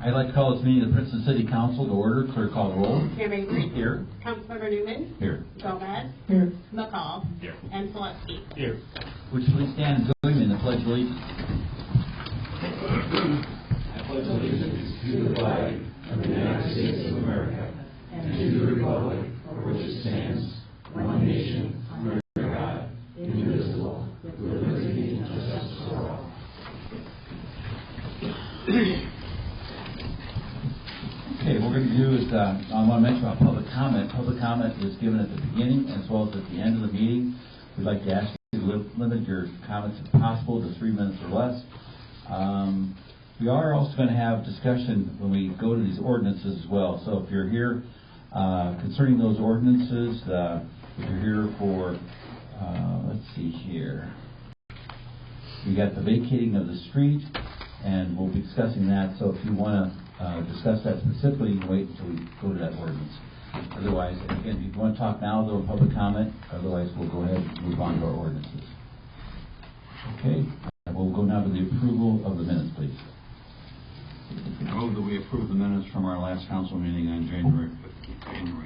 I'd like to call this meeting of the Princeton City Council to order. Clerk, call the roll. Mayor Mabry. Here. Councilmember Newman. Here. Gomez. Here. McCall. Here. And Selesky. Here. Would you please stand and join me in the Pledge of Allegiance? I pledge allegiance to the flag of the United States of America and to the republic for which it stands, one nation, under God, indivisible, with liberty and justice for all. Okay, what we're going to do is, I want to mention about public comment. Public comment is given at the beginning as well as at the end of the meeting. We'd like to ask you to limit your comments if possible to 3 minutes or less. We are also going to have discussion when we go to these ordinances as well. So if you're here concerning those ordinances, if you're here for, let's see here, we got the vacating of the street, and we'll be discussing that. So if you want to discuss that specifically, you can wait until we go to that ordinance. Otherwise, again, if you want to talk now, there'll be public comment. Otherwise, we'll go ahead and move on to our ordinances. Okay, we'll go now to the approval of the minutes, please. I move that we approve the minutes from our last council meeting on January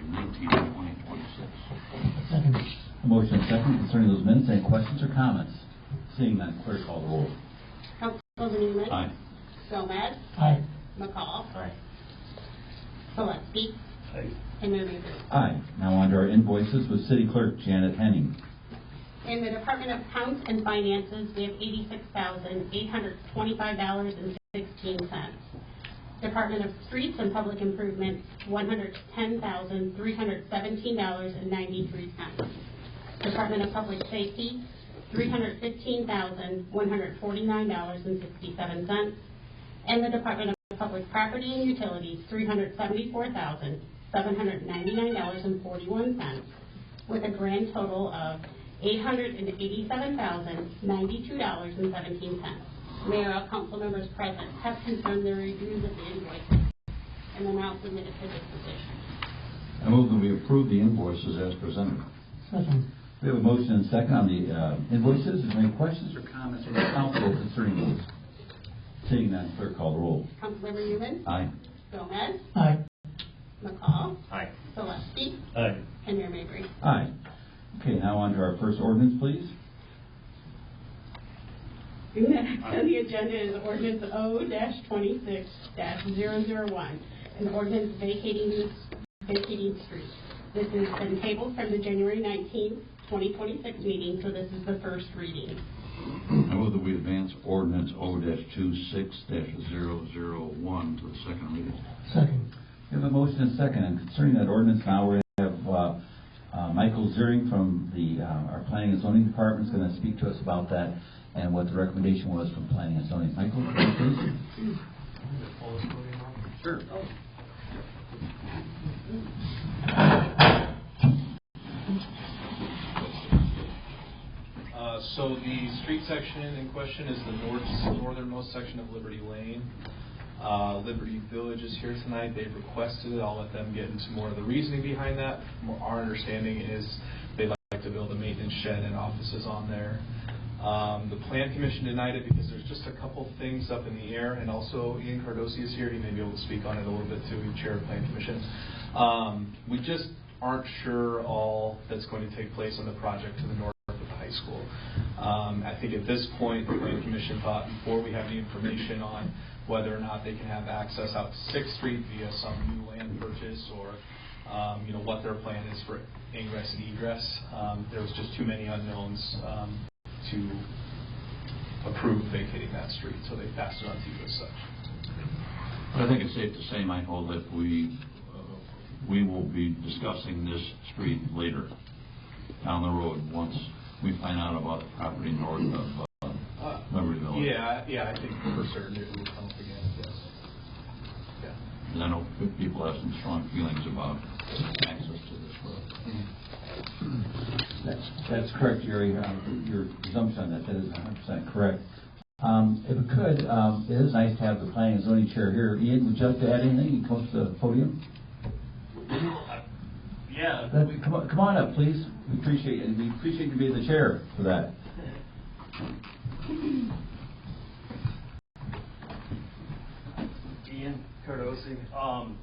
19, 2026. Second. A motion and second concerning those minutes. Any questions or comments? Seeing none, clerk, call the roll. Councilmember Newman. Aye. Gomez. Aye. McCall. Aye. Selesky. Aye. And Mayor Mabry. Aye. Now on to our invoices with City Clerk Janet Henning. In the Department of Accounts and Finances, we have $86,825.16. Department of Streets and Public Improvements, $110,317.93. Department of Public Safety, $315,149.67. And the Department of Public Property and Utilities, $374,799.41, with a grand total of $887,092.17. Mayor, all council members present have confirmed their reviews of the invoices and are now submitted for disposition. I move that we approve the invoices as presented. Second. We have a motion and second on the invoices. Is there any questions or comments from the council concerning those? Seeing none, clerk, call the roll. Councilmember Newman. Aye. Gomez. Aye. McCall. Aye. Selesky. Aye. And Mayor Mabry. Aye. Okay, now on to our first ordinance, please. Next on the agenda is ordinance O-26-001, an ordinance vacating street. This has been tabled from the January 19th, 2026 meeting, so this is the first reading. I move that we advance ordinance O-26-001 to the second reading. Second. We have a motion and second, and concerning that ordinance, now we have Michael Ziering from our Planning and Zoning Department is going to speak to us about that and what the recommendation was from Planning and Zoning. Michael, please. Sure. So the street section in question is the northernmost section of Liberty Lane. Liberty Village is here tonight. They've requested it. I'll let them get into more of the reasoning behind that. Our understanding is they'd like to build a maintenance shed and offices on there. The Plan Commission denied it because there's just a couple things up in the air, and also Ian Cardosi is here. He may be able to speak on it a little bit too, Chair of Plan Commission. We just aren't sure all that's going to take place on the project to the north of the high school. I think at this point, the Plan Commission thought before we have the information on whether or not they can have access out to 6th Street via some new land purchase or what their plan is for ingress and egress. There was just too many unknowns to approve vacating that street, so they passed it on to you as such. But I think it's safe to say, Michael, that we will be discussing this street later down the road once we find out about the property north of Liberty Village. Yeah, I think for certain it will come up again. Yes. Yeah. And I know people have some strong feelings about access to this road. That's correct, Jerry. Your presumption on that is 100% correct. If it could, it is nice to have the Planning and Zoning Chair here. Ian, would you like to add anything? You come to the podium. Yeah. Come on up, please. We appreciate it. We appreciate you being the chair for that. Ian. Cardosi.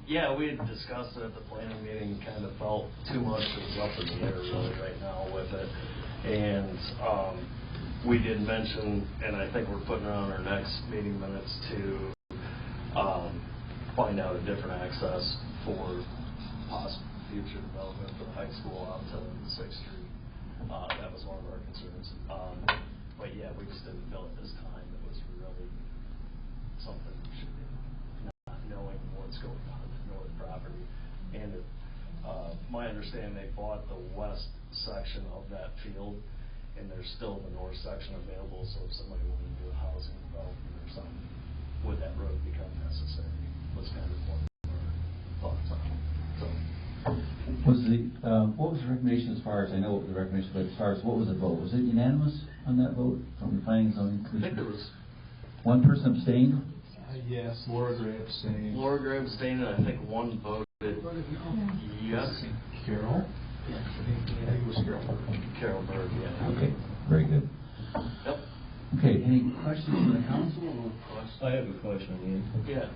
Yeah, we had discussed it at the planning meeting, kind of felt too much was up in the air really right now with it. And we did mention, and I think we're putting it on our next meeting minutes to find out a different access for possible future development for the high school out to 6th Street. That was one of our concerns. But yeah, we just didn't feel at this time it was really something we should be not knowing what's going on in the north property. And my understanding, they bought the west section of that field, and there's still the north section available, so if somebody wanted to do a housing development or something, would that road become necessary? Was kind of one of our thoughts on it. So. What was the recommendation as far as, I know what the recommendation, but as far as what was the vote? Was it unanimous on that vote from the planning and zoning commission? I think there was one person abstained? Yes, Laura Gray abstained. Laura Gray abstained, and I think one voted yes. Carol? I think it was Carol Berg. Carol Berg, yeah. Okay, very good. Yep. Okay, any questions from the council? I have a question, Ian. Yeah.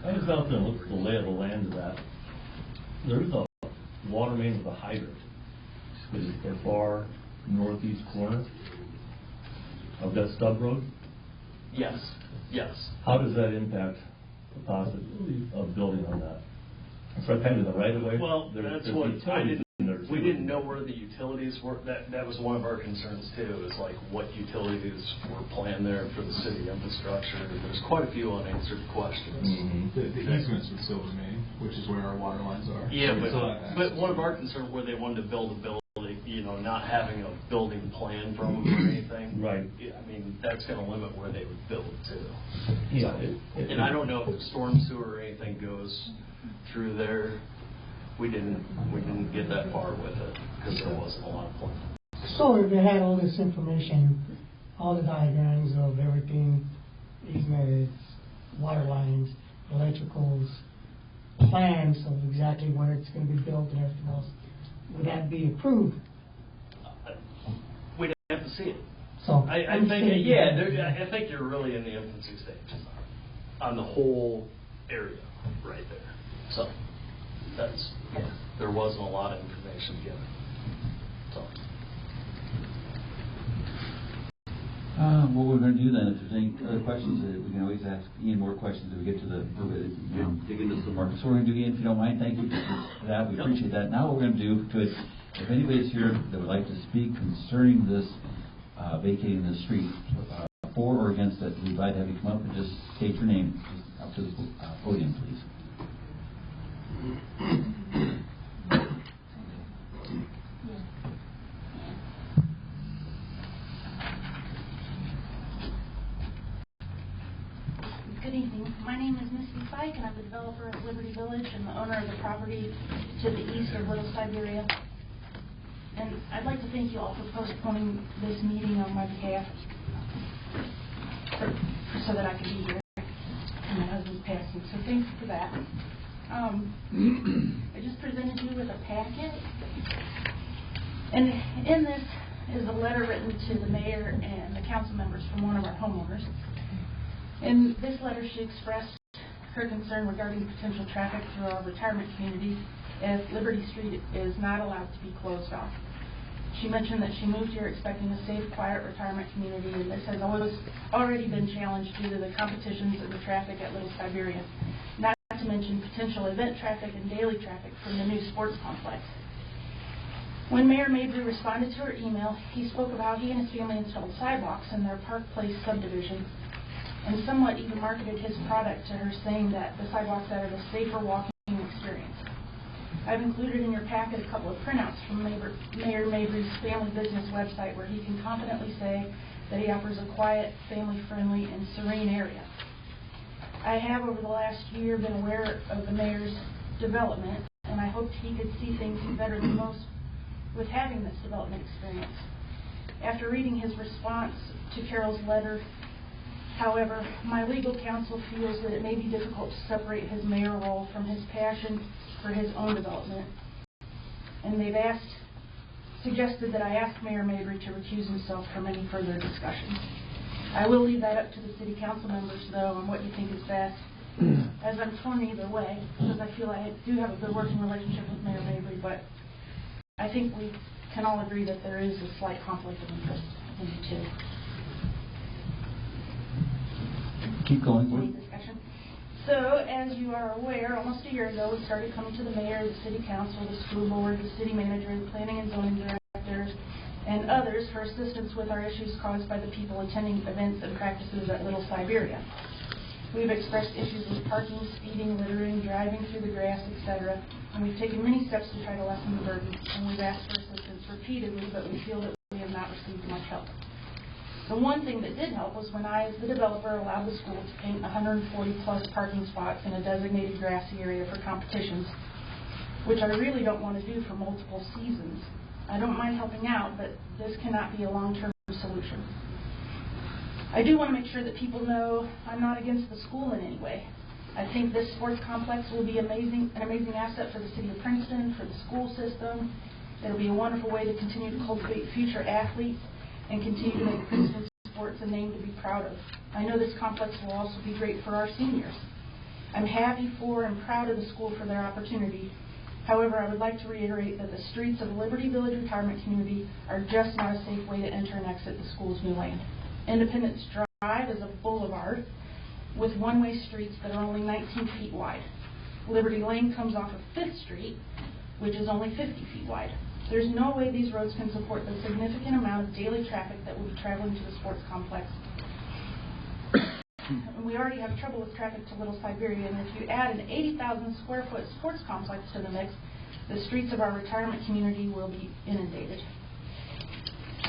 I was out there and looked at the lay of the land of that. There's a water main with a hydrant. Is it the far northeast corner of that stub road? Yes. Yes. How does that impact the possibility of building on that? It's right kind of the right of way. Well, that's what I didn't. We didn't know where the utilities were. That was one of our concerns too. Is like what utilities were planned there for the city infrastructure. There's quite a few unanswered questions. Mm-hmm. The easements would still remain, which is where our water lines are. Yeah, So but one of our concerns where they wanted to build a building, not having a building plan from them or anything. Right. I mean, that's going to limit where they would build too. Yeah. And I don't know if the storm sewer or anything goes through there. We didn't get that far with it because there wasn't a lot of plan. So if they had all this information, all the diagrams of everything, easements, water lines, electricals, plans of exactly where it's going to be built and everything else, would that be approved? We'd have to see it. So I think, yeah, I think you're really in the infancy stage on the whole area right there. So there wasn't a lot of information given. So. What we're going to do then, if there's any other questions, we can always ask Ian more questions as we get to dig into the market. So we're going to do, Ian, if you don't mind, thank you for that. We appreciate that. Now what we're going to do, if anybody's here that would like to speak concerning this vacating the street, for or against it, we'd like to have you come up and just state your name just up to the podium, please. Good evening. My name is Misty Fike, and I'm the developer of Liberty Village and the owner of the property to the east of Little Siberia. And I'd like to thank you all for postponing this meeting on my behalf so that I could be here. And my husband's passing, so thanks for that. I just presented you with a packet, and in this is a letter written to the mayor and the council members from one of our homeowners. In this letter, she expressed her concern regarding potential traffic through our retirement community if Liberty Street is not allowed to be closed off. She mentioned that she moved here expecting a safe, quiet retirement community, and this has already been challenged due to the competitions of the traffic at Little Siberia, not to mention potential event traffic and daily traffic from the new sports complex. When Mayor Mabry responded to her email, he spoke of how he and his family installed sidewalks in their Park Place subdivision, and somewhat even marketed his product to her, saying that the sidewalks added a safer walking experience. I've included in your packet a couple of printouts from Mayor Mabry's family business website where he can confidently say that he offers a quiet, family-friendly, and serene area. I have, over the last year, been aware of the mayor's development, and I hoped he could see things better than most with having this development experience. After reading his response to Carol's letter, however, my legal counsel feels that it may be difficult to separate his mayor role from his passion for his own development. And they've suggested that I ask Mayor Mabry to recuse himself from any further discussions. I will leave that up to the city council members, though, on what you think is best. as I'm torn either way, because I feel I do have a good working relationship with Mayor Mabry, but I think we can all agree that there is a slight conflict of interest in the two. Keep going. Any discussion? So, as you are aware, almost a year ago, we started coming to the mayor, the city council, the school board, the city manager, the planning and zoning directors, and others for assistance with our issues caused by the people attending events and practices at Little Siberia. We've expressed issues with parking, speeding, littering, driving through the grass, etc., and we've taken many steps to try to lessen the burden, and we've asked for assistance repeatedly, but we feel that we have not received much help. The one thing that did help was when I, as the developer, allowed the school to paint 140-plus parking spots in a designated grassy area for competitions, which I really don't want to do for multiple seasons. I don't mind helping out, but this cannot be a long-term solution. I do want to make sure that people know I'm not against the school in any way. I think this sports complex will be an amazing asset for the city of Princeton, for the school system. It'll be a wonderful way to continue to cultivate future athletes and continue to make Princeton sports a name to be proud of. I know this complex will also be great for our seniors. I'm happy for and proud of the school for their opportunity. However, I would like to reiterate that the streets of Liberty Village Retirement Community are just not a safe way to enter and exit the school's new land. Independence Drive is a boulevard with one-way streets that are only 19 feet wide. Liberty Lane comes off of 5th Street, which is only 50 feet wide. There's no way these roads can support the significant amount of daily traffic that will be traveling to the sports complex. We already have trouble with traffic to Little Siberia, and if you add an 80,000 square foot sports complex to the mix, the streets of our retirement community will be inundated.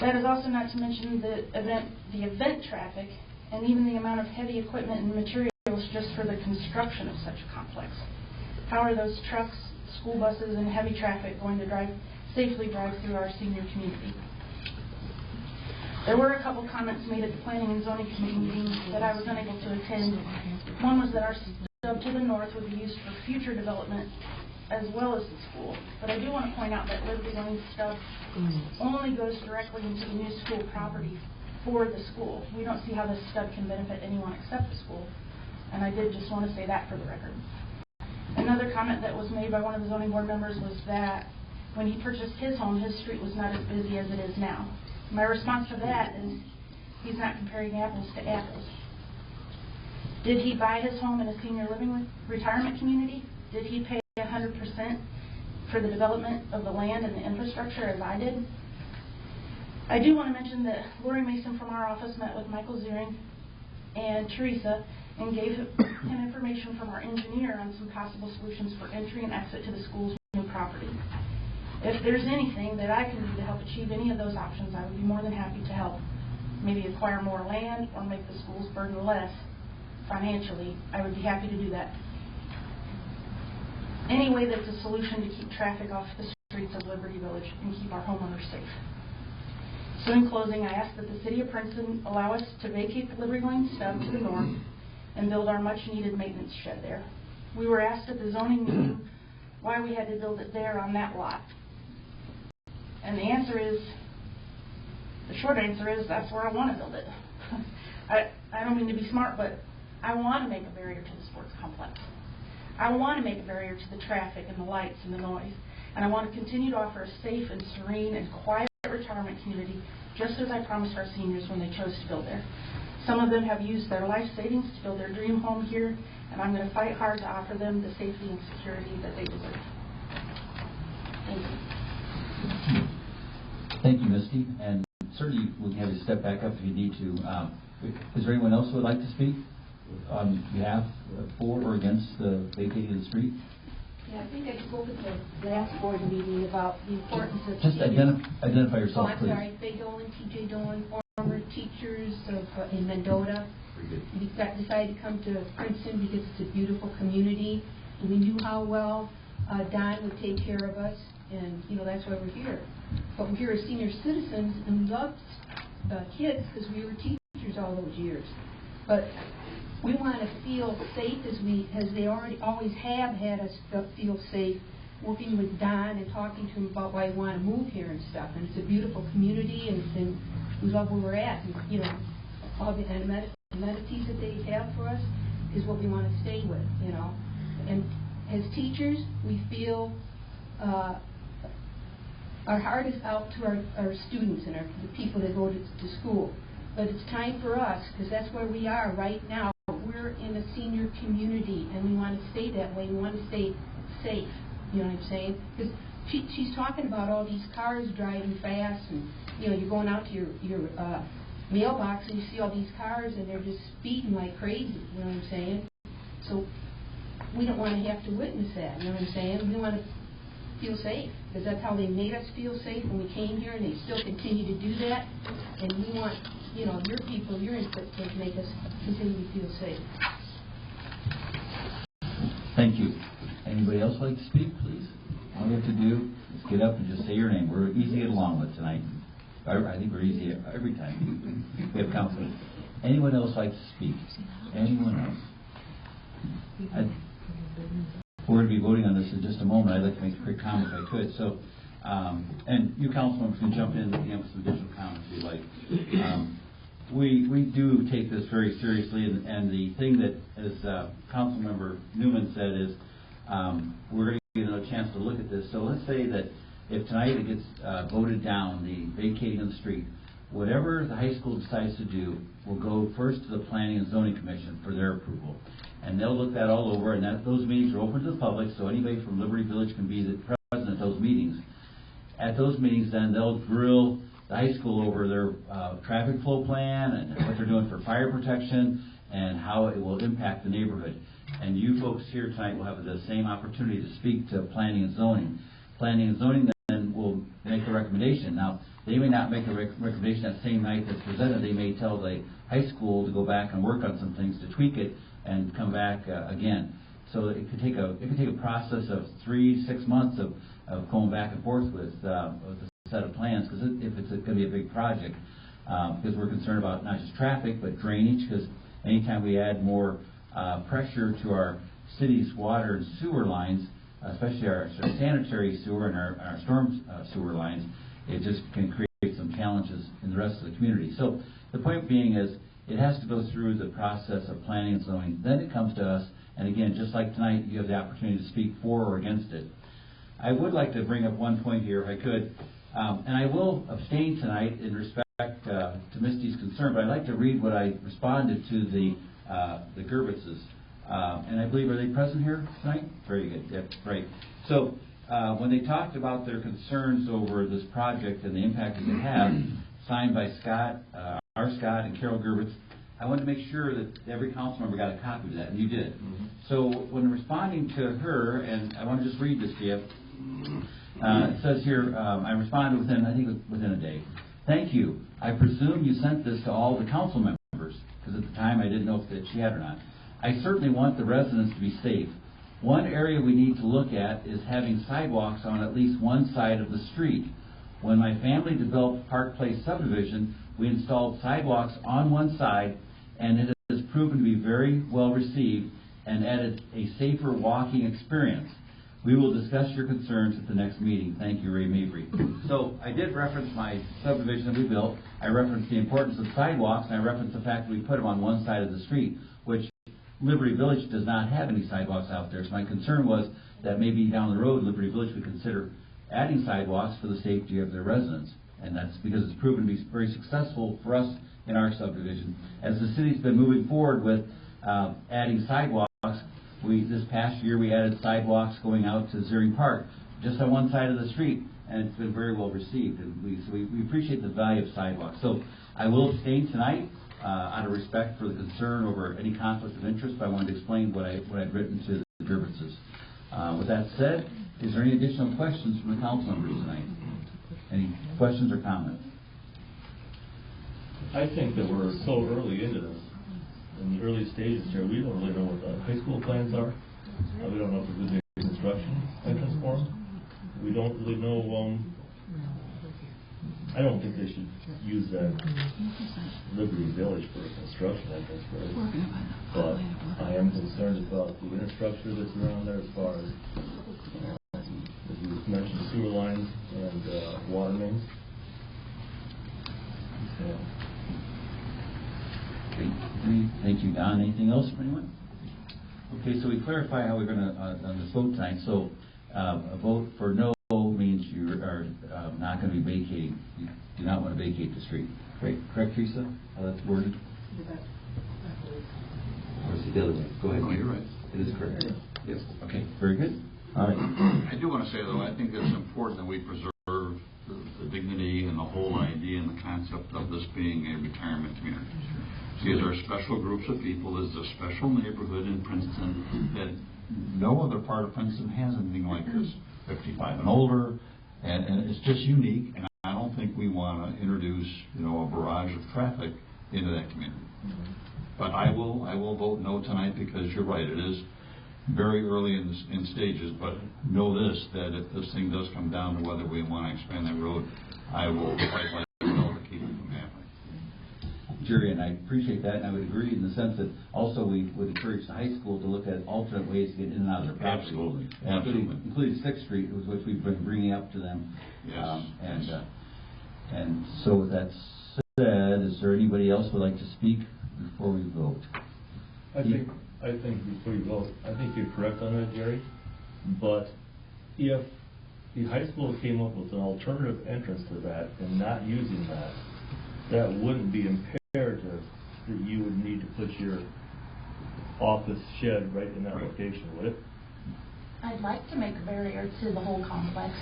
That is also not to mention the event traffic and even the amount of heavy equipment and materials just for the construction of such a complex. How are those trucks, school buses, and heavy traffic going to safely drive through our senior community? There were a couple comments made at the Planning and Zoning Committee meeting that I was unable to attend. One was that our stub to the north would be used for future development as well as the school. But I do want to point out that Liberty Lane stub only goes directly into the new school property for the school. We don't see how this stub can benefit anyone except the school. And I did just want to say that for the record. Another comment that was made by one of the zoning board members was that when he purchased his home, his street was not as busy as it is now. My response to that is he's not comparing apples to apples. Did he buy his home in a senior living retirement community? Did he pay 100% for the development of the land and the infrastructure as I did? I do want to mention that Lori Mason from our office met with Michael Ziering and Teresa and gave him information from our engineer on some possible solutions for entry and exit to the school's new property. If there's anything that I can do to help achieve any of those options, I would be more than happy to help. Maybe acquire more land or make the school's burden less financially. I would be happy to do that. Any way that's a solution to keep traffic off the streets of Liberty Village and keep our homeowners safe. So in closing, I ask that the City of Princeton allow us to vacate the Liberty Lane stub to the north and build our much-needed maintenance shed there. We were asked at the zoning meeting why we had to build it there on that lot. And the answer is, the short answer is, that's where I want to build it. I don't mean to be smart, but I want to make a barrier to the sports complex. I want to make a barrier to the traffic and the lights and the noise. And I want to continue to offer a safe and serene and quiet retirement community, just as I promised our seniors when they chose to build there. Some of them have used their life savings to build their dream home here, and I'm going to fight hard to offer them the safety and security that they deserve. Thank you. Thank you, Misty. And certainly we can have you step back up if you need to. Is there anyone else who would like to speak on behalf for or against the vacating of the street? Yeah, I think I spoke at the last board meeting about the importance of... Just identify yourself, please. I'm sorry. Faye Dolan, T.J. Dolan, former teachers in Mendota. We decided to come to Princeton because it's a beautiful community. And we knew how well Don would take care of us, and that's why we're here. But we're here as senior citizens, and we loved kids because we were teachers all those years. But we want to feel safe as they always have had us feel safe, working with Don and talking to him about why we want to move here and stuff. And it's a beautiful community, and we love where we're at. And, all the amenities that they have for us. is what we want to stay with, you know. And as teachers, we feel our heart is out to our students and the people that go to school. But it's time for us, because that's where we are right now. We're in a senior community, and we want to stay that way. We want to stay safe, you know what I'm saying? Because she's talking about all these cars driving fast, and, you know, you're going out to your mailbox, and you see all these cars, and they're just speeding like crazy, you know what I'm saying? So we don't want to have to witness that, you know what I'm saying? We want to feel safe, because that's how they made us feel safe when we came here, and they still continue to do that. And we want, you know, your people, your input to make us continue to feel safe. Thank you. Anybody else like to speak, please? All you have to do is get up and just say your name. We're easy to get along with tonight. I think we're easy every time we have counsel. Anyone else like to speak? Anyone else? We're going to be voting on this in just a moment. I'd like to make a quick comment if I could. So, and you council members can jump in and give some additional comments if you'd like. We do take this very seriously, and the thing that, as Council Member Newman said, is we're going to get another chance to look at this. So let's say that if tonight it gets voted down, the vacating of the street, whatever the high school decides to do will go first to the Planning and Zoning Commission for their approval. And they'll look that all over, and those meetings are open to the public, so anybody from Liberty Village can be present at those meetings. At those meetings, then, they'll grill the high school over their traffic flow plan and what they're doing for fire protection and how it will impact the neighborhood. And you folks here tonight will have the same opportunity to speak to Planning and Zoning. Planning and Zoning then will make a recommendation. Now, they may not make a recommendation that same night that's presented. They may tell the high school to go back and work on some things to tweak it and come back again. So it could take a process of 3-6 months of going back and forth with the set of plans, because if it's going to be a big project, because we're concerned about not just traffic but drainage, because anytime we add more pressure to our city's water and sewer lines, especially our sanitary sewer and our storm sewer lines, it just can create some challenges in the rest of the community. So the point being is, it has to go through the process of planning and zoning. Then it comes to us, and again, just like tonight, you have the opportunity to speak for or against it. I would like to bring up one point here, if I could, and I will abstain tonight in respect to Misty's concern, but I'd like to read what I responded to the Gerbitzes. And I believe, are they present here tonight? Very good. Yep, great. So when they talked about their concerns over this project and the impact it could have, signed by Scott, our Scott and Carol Gerbitz, I wanted to make sure that every council member got a copy of that, and you did. Mm-hmm. So when responding to her, and I want to just read this to you, it says here, I responded within a day. Thank you. I presume you sent this to all the council members, because at the time I didn't know if she had or not. I certainly want the residents to be safe. One area we need to look at is having sidewalks on at least one side of the street. When my family developed Park Place subdivision, we installed sidewalks on one side, and it has proven to be very well received and added a safer walking experience. We will discuss your concerns at the next meeting. Thank you, Ray Mabry. So I did reference my subdivision that we built. I referenced the importance of sidewalks, and I referenced the fact that we put them on one side of the street, which Liberty Village does not have any sidewalks out there. So my concern was that maybe down the road, Liberty Village would consider adding sidewalks for the safety of their residents. And that's because it's proven to be very successful for us in our subdivision. As the city's been moving forward with adding sidewalks, this past year we added sidewalks going out to Ziering Park, just on one side of the street, and it's been very well received. And we appreciate the value of sidewalks. So I will abstain tonight out of respect for the concern over any conflict of interest, but I wanted to explain what I'd written to the Gerbitzes. With that said, is there any additional questions from the council members tonight? Any questions or comments? I think that we're so early into this, in the early stages here, we don't really know what the high school plans are. We don't know if there's going to be a construction entrance for them. We don't really know. I don't think they should use that Liberty Village for a construction entrance for it. But I am concerned about the infrastructure that's around there as far as you mentioned, sewer lines and water mains. Great. Thank you, Don. Anything else from anyone? Okay, so we clarify how we're going to, on this vote tonight. So a vote for no means you are not going to be vacating, you do not want to vacate the street. Correct, Teresa? How that's worded? Or is it the other way? Go ahead. No, you're right. It is correct. Yes. Okay, very good. All right. I do want to say, though, I think it's important that we preserve the dignity and the whole idea and the concept of this being a retirement community. See, there are special groups of people. There's a special neighborhood in Princeton that no other part of Princeton has anything like this. 55 and older, and it's just unique. And I don't think we want to introduce, a barrage of traffic into that community. But I will vote no tonight because you're right. It is very early in stages. But know this: that if this thing does come down to whether we want to expand that road, I will fight like hell to keep it from happening. Jerry, and I appreciate that, and I would agree in the sense that also we would encourage the high school to look at alternate ways to get in and out of their property. Absolutely. Including 6th Street, which we've been bringing up to them. Yes. And so with that said, is there anybody else who would like to speak before we vote? I think before you vote, I think you're correct on that, Jerry. But if the high school came up with an alternative entrance to that and not using that, that wouldn't be imperative that you would need to put your office shed right in that location, would it? I'd like to make a barrier to the whole complex.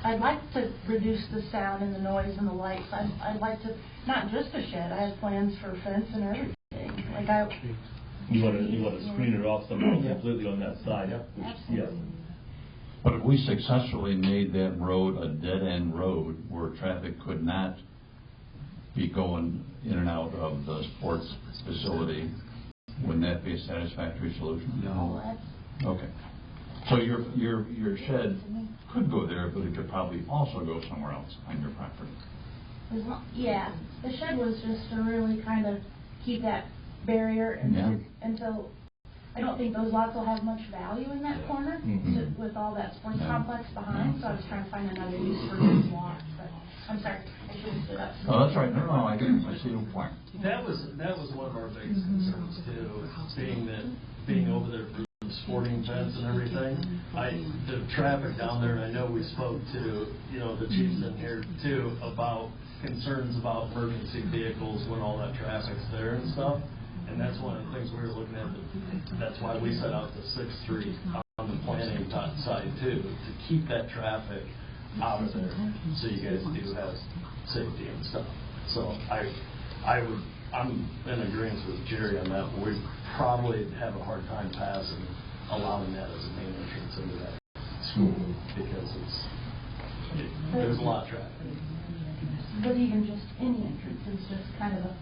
I'd like to reduce the sound and the noise and the lights. I'd like to, not just a shed, I have plans for a fence and everything. You want to screen it off somewhere completely on that side. Yes. But if we successfully made that road a dead-end road where traffic could not be going in and out of the sports facility, wouldn't that be a satisfactory solution? No. Okay. So your shed could go there, but it could probably also go somewhere else on your property. Yeah, the shed was just to really kind of keep that barrier, and so I don't think those lots will have much value in that corner with all that sports complex behind. So I was trying to find another use for those lots. But I'm sorry, I should have stood up. Oh, that's right. No, I see your point. That was one of our biggest concerns too, being over there for the sporting events and everything. The traffic down there, and I know we spoke to the chiefs in here too about concerns about emergency vehicles when all that traffic's there and stuff. And that's one of the things we were looking at. That's why we set out the 6th Street on the planning side too, to keep that traffic out of there, so you guys do have safety and stuff. So I'm in agreement with Jerry on that. We probably have a hard time passing allowing that as a main entrance into that school because there's a lot of traffic. But even just any entrance is just kind of a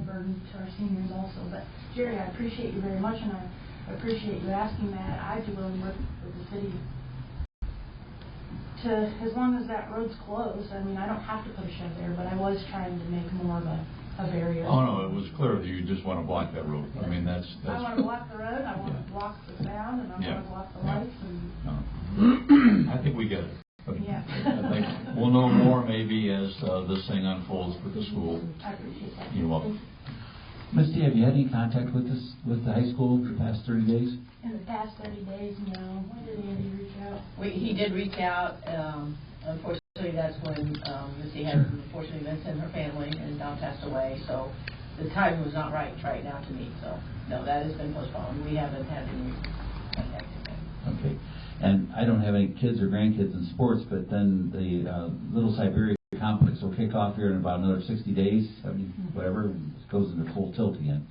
burden to our seniors also. But Jerry, I appreciate you very much, and I appreciate you asking that. I'd be willing to work with the city to, as long as that road's closed. I mean, I don't have to put a shed there, but I was trying to make more of a barrier. Oh no, it was clear that you just want to block that road. I mean, that's. I want to block the road. I want to block the sound, and I want to block the lights. And I think we get it. But Yeah. I think we'll know more maybe as this thing unfolds for the school. I appreciate that. You're welcome. Misty, have you had any contact with the high school for the past 30 days? In the past 30 days, no. When did Andy reach out? He did reach out. Unfortunately, that's when Missy had unfortunately events in her family, and Don passed away. So the timing was not right now to meet. So no, that has been postponed. We haven't had any contact again. Okay. And I don't have any kids or grandkids in sports, but then the Little Siberia complex will kick off here in about another 60 days, 70, whatever, and it goes into full tilt again.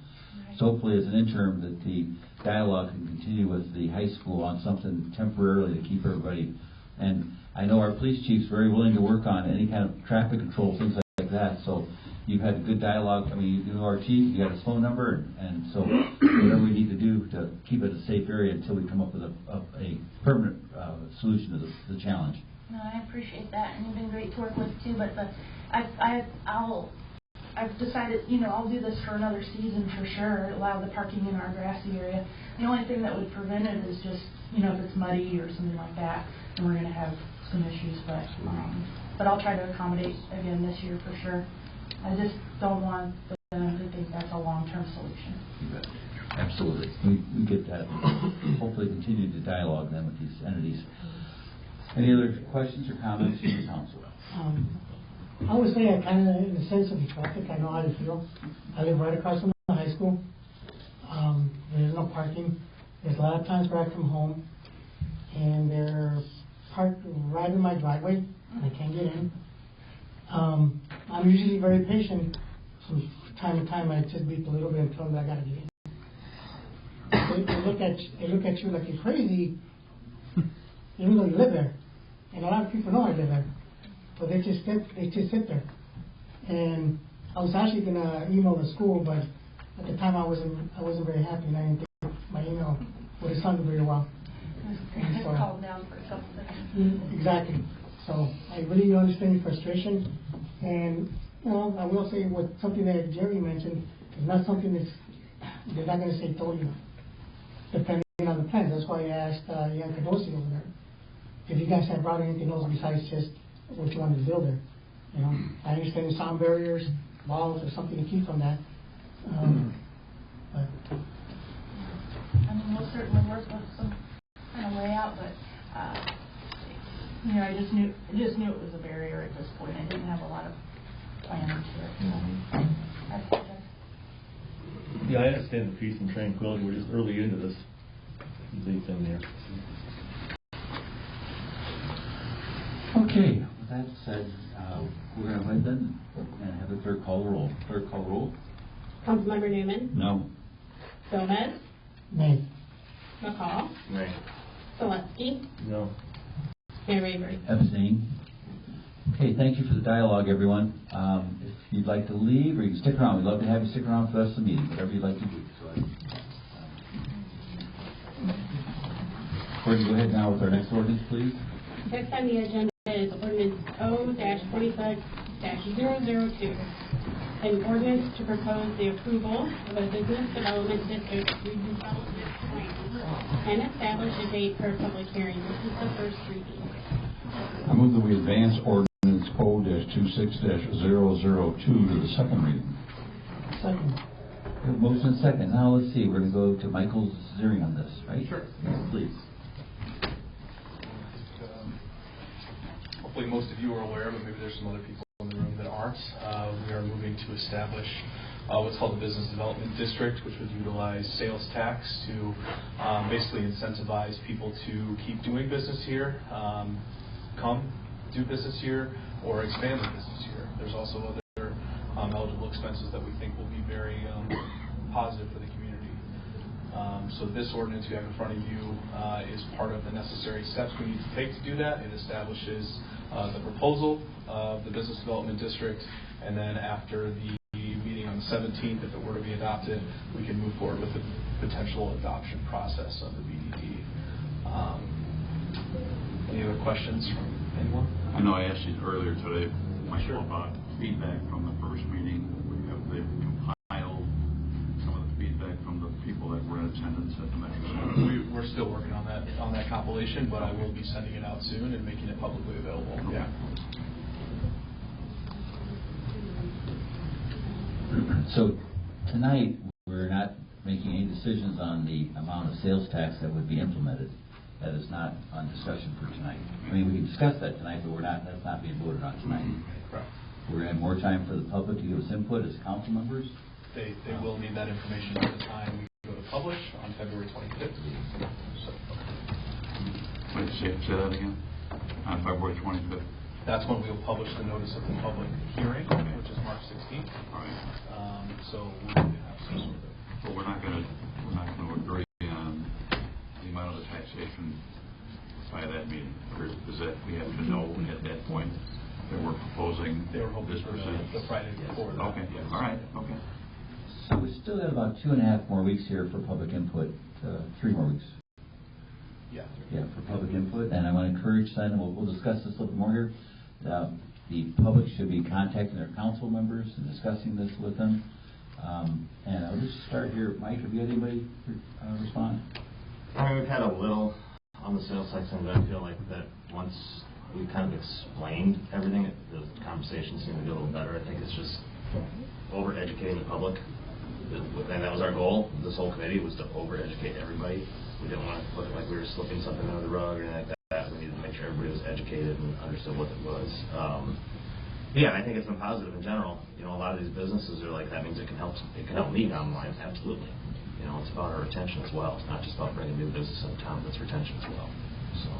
So hopefully as an interim that the dialogue can continue with the high school on something temporarily to keep everybody. And I know our police chief's very willing to work on any kind of traffic control, things like that. So you've had good dialogue. I mean, you know our chief, you got his phone number, and so whatever we need to do to keep it a safe area until we come up with a permanent solution to the challenge. No, I appreciate that, and you've been great to work with too. But I've decided, I'll do this for another season for sure. Allow the parking in our grassy area. The only thing that would prevent it is just, if it's muddy or something like that, then we're going to have some issues. But I'll try to accommodate again this year for sure. I just don't want them to think that's a long-term solution. Absolutely. We get that. Hopefully continue to dialogue then with these entities. Any other questions or comments from the council? I would say I kind of, in the sense of the traffic, I know how you feel. I live right across from the high school. There's no parking. There's a lot of times where I come home and they're parked right in my driveway. I can't get in. I'm usually very patient. From time to time, I just beep a little bit and tell them I gotta get in. They look at you like you're crazy, even though you live there. And a lot of people know I live there, but they just sit there. And I was actually gonna email the school, but at the time I wasn't very happy, and I didn't think my email would have sounded very well. Just called down for something. Exactly. So I really understand your frustration, and I will say with something that Jerry mentioned, it's not something they're not going to say told you, depending on the plans. That's why I asked Ian Cadosi over there if you guys have brought anything else besides just what you wanted to build there. I understand the sound barriers, walls, or something to keep from that. But I mean, we'll certainly work with some kind of layout, but I just knew it was a barrier at this point. I didn't have a lot of planning to it. Yeah, I understand the peace and tranquility. We're just early into this thing here. Okay, with that said, we're going to go ahead then and have the clerk call the roll. Clerk, call the roll. Councilmember Newman. No. Gomez. Nay. McCall. Right. Seletsky. No. Mayor Mabry. Abstain. Okay, thank you for the dialogue, everyone. If you'd like to leave, or you can stick around, we'd love to have you stick around for the rest of the meeting, whatever you'd like to do. We're going to go ahead now with our next ordinance, please. Next on the agenda is ordinance O-26-002. An ordinance to propose the approval of a business development district redevelopment plan and establish a date for a public hearing. This is the first reading. I move that we advance ordinance O-26-002 to the second reading. Second. We have a motion and second. Now let's see, we're going to go to Michael's hearing on this, right? Sure. Yes, please. Hopefully most of you are aware, but maybe there's some other people in the room that aren't. We are moving to establish what's called the Business Development District, which would utilize sales tax to basically incentivize people to keep doing business here, come do business here, or expand their business here. There's also other eligible expenses that we think will be very positive for the community. So this ordinance you have in front of you is part of the necessary steps we need to take to do that. It establishes the proposal of the Business Development District, and then after the meeting on the 17th, if it were to be adopted, we can move forward with the potential adoption process of the BDD. Any other questions from anyone? I know I asked you earlier today, Michael, about feedback from the first meeting. They've compiled some of the feedback from the people that were in attendance at the Metro Center. We're still working on that compilation, but I will be sending it out soon and making it publicly available. Okay. Yeah. So tonight, we're not making any decisions on the amount of sales tax that would be implemented. That is not on discussion for tonight. I mean, we can discuss that tonight, but that's not being voted on tonight. Correct. We're going to have more time for the public to give us input as council members. They will need that information at the time we go to publish on February 25th. So, Wait, say that again? On February 25th? that's when we will publish the notice of the public hearing, which is March 16th. All right. So we will have some sort of... But we're not going to agree on the amount of the taxation by that meeting. Or is that we have to know at that point that we're proposing They were hoping this for percentage? the Friday before. that. Okay. Yes. All right. Okay. So we still got about 2.5 more weeks here for public input, 3 more weeks. Yeah. Yeah, for public input, and I want to encourage then, and we'll discuss this a little bit more here. The public should be contacting their council members and discussing this with them. And I'll just start here. Mike, have you had anybody respond? I mean, we've had a little on the sales section, but I feel like that once we kind of explained everything, the conversation seemed to get a little better. I think it's just over-educating the public and that was our goal. This whole committee was to over-educate everybody. We didn't want to look like we were slipping something under the rug or anything like that. We needed to make sure everybody was educated and understood what it was. Yeah, I think it's been positive in general. You know, a lot of these businesses are like, that means it can help me down the line. Absolutely. You know, it's about our retention as well. It's not just about bringing new business into town, but it's retention as well. So.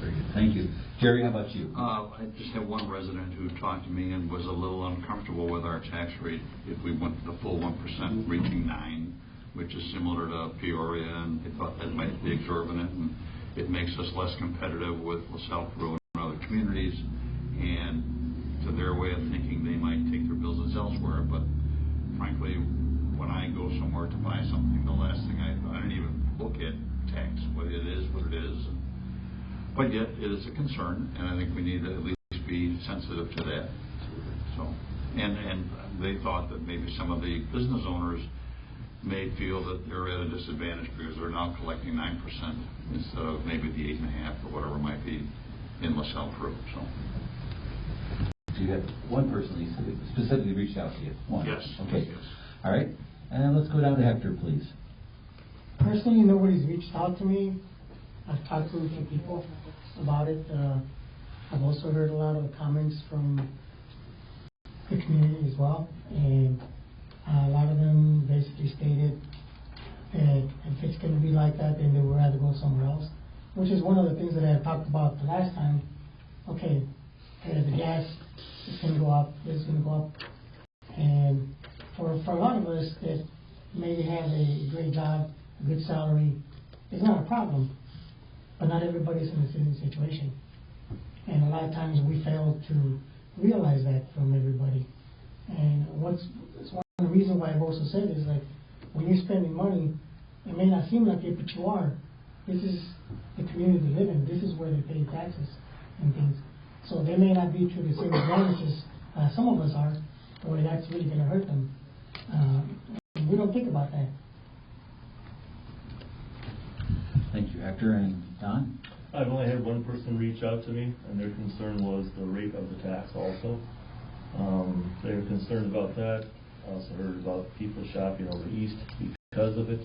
Very good. Thank you. Jerry, how about you? I just have one resident who talked to me and was a little uncomfortable with our tax rate if we went to the full 1%, reaching 9%, which is similar to Peoria, and they thought that might be exorbitant, and it makes us less competitive with LaSalle, Peru, and other communities. And to their way of thinking, they might take their business elsewhere. But frankly, when I go somewhere to buy something, the last thing I don't even look at tax. What it is, what it is. But yet, it is a concern, and I think we need to at least be sensitive to that. So, and they thought that maybe some of the business owners may feel that they're at a disadvantage because they're now collecting 9% instead of maybe the 8.5% or whatever might be in LaSalle, Peru. So you have one person who specifically reached out to you. One. Yes. Okay. Yes. All right. And let's go down to Hector, please. Personally, nobody's reached out to me. I've talked to a few people about it. I've also heard a lot of comments from the community as well, and a lot of them basically stated that if it's going to be like that, then they would rather go somewhere else, which is one of the things that I talked about the last time. Okay, the gas is going to go up, this is going to go up, and for a lot of us that maybe have a great job, a good salary, it's not a problem. But not everybody's in the same situation. And a lot of times we fail to realize that from everybody. And it's one of the reasons why I've also said is like, when you're spending money, it may not seem like it, but you are. This is the community they live in. This is where they pay taxes and things. So they may not be to the same advantages some of us are, where that's really going to hurt them. And we don't think about that. Thank you, Hector. And Don? I've only had one person reach out to me, and their concern was the rate of the tax also. They were concerned about that. I also heard about people shopping over east because of it.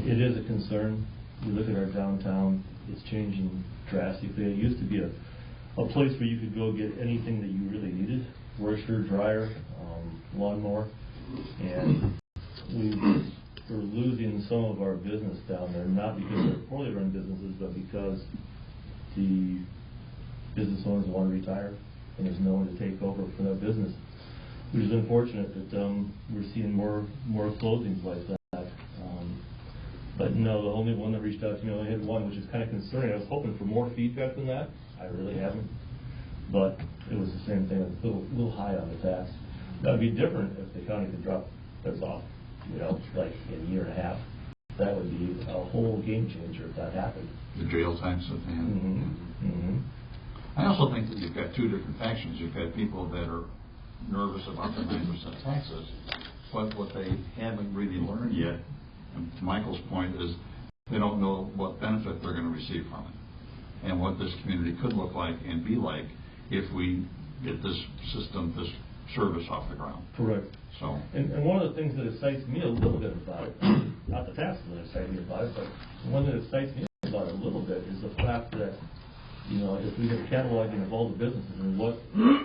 It is a concern. You look at our downtown, it's changing drastically. It used to be a place where you could go get anything that you really needed, washer, dryer, lawnmower, and we're losing some of our business down there, not because they're poorly run businesses, but because the business owners want to retire and there's no one to take over for that business, which is unfortunate that we're seeing more closings like that. But no, the only one that reached out to me, I only had one, which is kind of concerning. I was hoping for more feedback than that. I really haven't. But it was the same thing, a little high on the tax. That would be different if the county could drop theirs off, like in a year and a half. That would be a whole game changer if that happened. The jail time stuff. I also think that you've got two different factions. You've got people that are nervous about the 9% taxes, but what they haven't really learned yet, and to Michael's point, is they don't know what benefit they're going to receive from it and what this community could look like and be like if we get this system, this service off the ground. Correct. So, and one of the things that excites me a little bit about it, not the taxes that excite me about it, but one that excites me about it a little bit is the fact that, if we get cataloging of all the businesses and what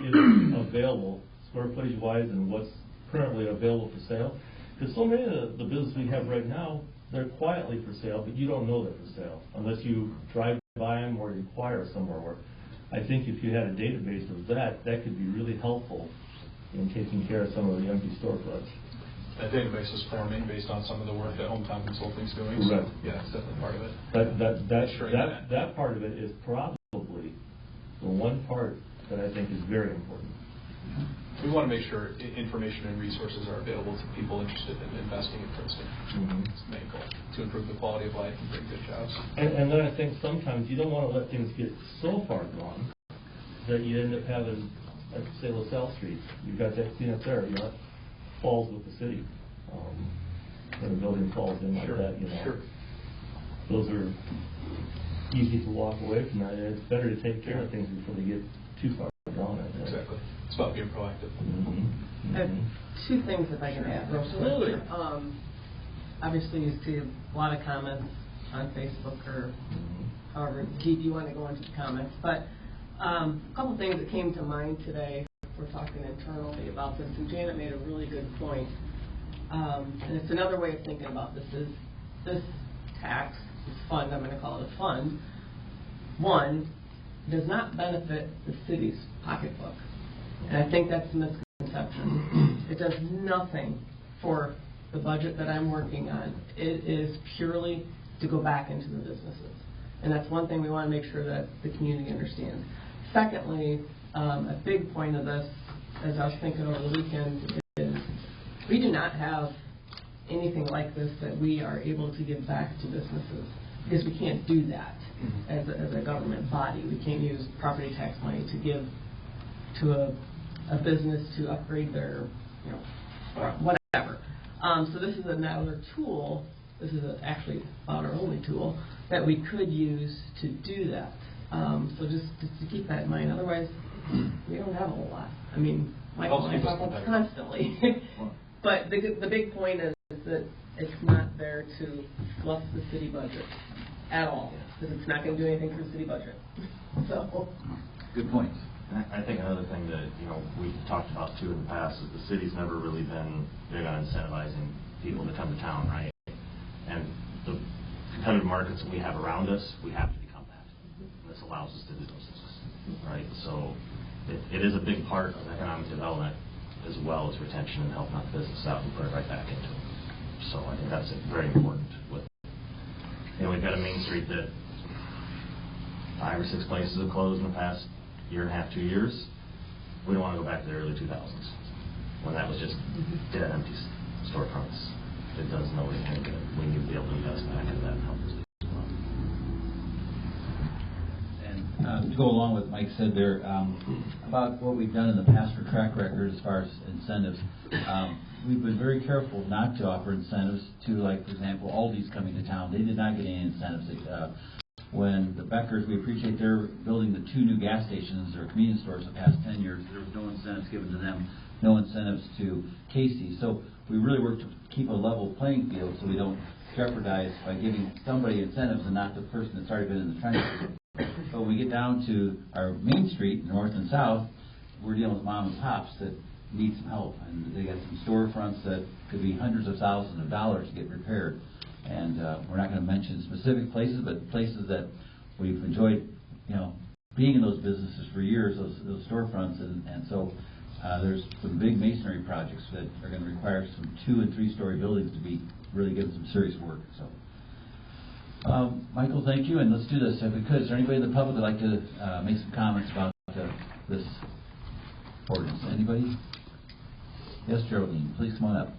is available square footage wise and what's currently available for sale, because so many of the businesses we have right now, they're quietly for sale, but you don't know they're for sale unless you drive by them or inquire somewhere. I think if you had a database of that could be really helpful in taking care of some of the empty storefronts. That database is forming based on some of the work that Hometown Consulting's doing. Right. So, yeah, it's definitely part of it. That part of it is probably the one part that I think is very important. We want to make sure information and resources are available to people interested in investing in Princeton. It's the main goal, to improve the quality of life and bring good jobs. And then I think sometimes you don't want to let things get so far gone that you end up having, like say, LaSalle Street. You've got that cleanup there, it falls with the city. When a building falls in like that, Sure. Those are easy to walk away from that. And it's better to take care of things before they get too far gone. going, I think. Exactly. It's about being proactive. Mhm. I have two things if I can add real quick. Obviously, you see a lot of comments on Facebook or however deep you want to go into the comments. But a couple things that came to mind today. We're talking internally about this, and Janet made a really good point. And it's another way of thinking about this is this tax, this fund, I'm going to call it a fund, one, does not benefit the city's pocketbook. And I think that's a misconception. It does nothing for the budget that I'm working on. It is purely to go back into the businesses. And that's one thing we want to make sure that the community understands. Secondly, a big point of this, as I was thinking over the weekend, is we do not have anything like this that we are able to give back to businesses, because we can't do that as a government body. We can't use property tax money to give to a business to upgrade their, whatever. So this is another tool. This is actually about our only tool that we could use to do that. So just to keep that in mind. Otherwise, we don't have a whole lot. I mean, Michael and I talk about this constantly. But the big point is that it's not there to fluff the city budget at all, because it's not going to do anything for the city budget. So, Good point. I think another thing that we've talked about too in the past is the city's never really been big on incentivizing people to come to town, right? And the competitive markets that we have around us, we have to become that. And this allows us to do those things, right? So it is a big part of economic development as well as retention and helping out the business out and put it right back into it. So I think that's very important. We've got a Main Street that 5 or 6 places have closed in the past year and a half, 2 years. We don't want to go back to the early 2000s when that was just dead empty storefronts. It does nobody any good. We need to be able to invest back into that and help us as well. And to go along with what Mike said there, about what we've done in the past for track record as far as incentives, we've been very careful not to offer incentives to, like, for example, Aldi's coming to town. They did not get any incentives. When the Beckers, we appreciate their building the 2 new gas stations or convenience stores the past 10 years. There was no incentives given to them, no incentives to Casey. So we really work to keep a level playing field so we don't jeopardize by giving somebody incentives and not the person that's already been in the trenches. But when we get down to our Main Street, north and south, we're dealing with mom and pops that need some help. And they got some storefronts that could be hundreds of thousands of dollars to get repaired. And we're not going to mention specific places, but places that we've enjoyed, being in those businesses for years, those storefronts. And so there's some big masonry projects that are going to require some 2- and 3-story buildings to be really getting some serious work. So, Michael, thank you. And let's do this if we could. Is there anybody in the public that would like to make some comments about this ordinance? Anybody? Yes, Geraldine, please come on up.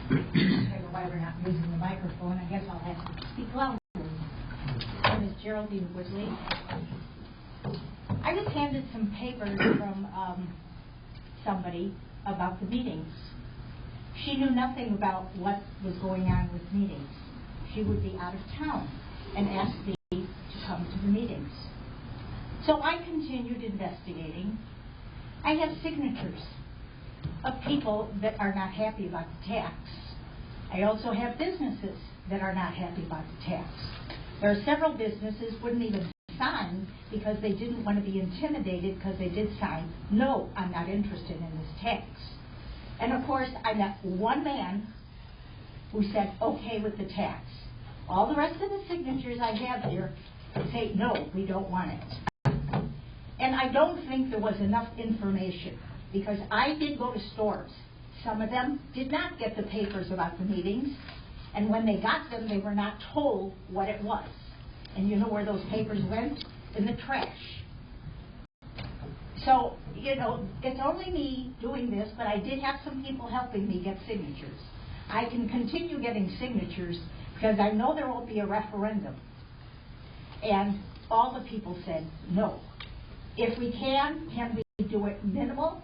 I don't know why we're not using the microphone. I guess I'll have to speak louder. My name is Geraldine Woodley. I was handed some papers from somebody about the meetings. She knew nothing about what was going on with meetings. She would be out of town and asked me to come to the meetings. So I continued investigating. I have signatures of people that are not happy about the tax. I also have businesses that are not happy about the tax. There are several businesses wouldn't even sign because they didn't want to be intimidated because they did sign, no, I'm not interested in this tax. And of course, I met one man who said, okay with the tax. All the rest of the signatures I have here say, no, we don't want it. And I don't think there was enough information, because I did go to stores. Some of them did not get the papers about the meetings, and when they got them, they were not told what it was. And you know where those papers went? In the trash. So, it's only me doing this, but I did have some people helping me get signatures. I can continue getting signatures because I know there won't be a referendum. And all the people said no. If we can we do it minimal?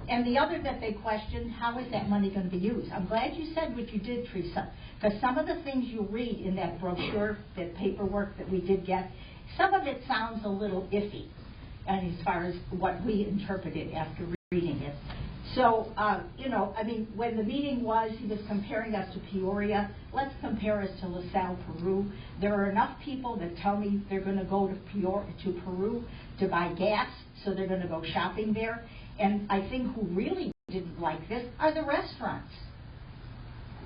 And the other that they questioned, how is that money going to be used? I'm glad you said what you did, Teresa, because some of the things you read in that brochure, that paperwork that we did get, some of it sounds a little iffy, and as far as what we interpreted after reading it. So, you know, I mean, when the meeting was, he was comparing us to Peoria. Let's compare us to LaSalle, Peru. There are enough people that tell me they're going to go to Peru to buy gas, so they're going to go shopping there. And I think who really didn't like this are the restaurants.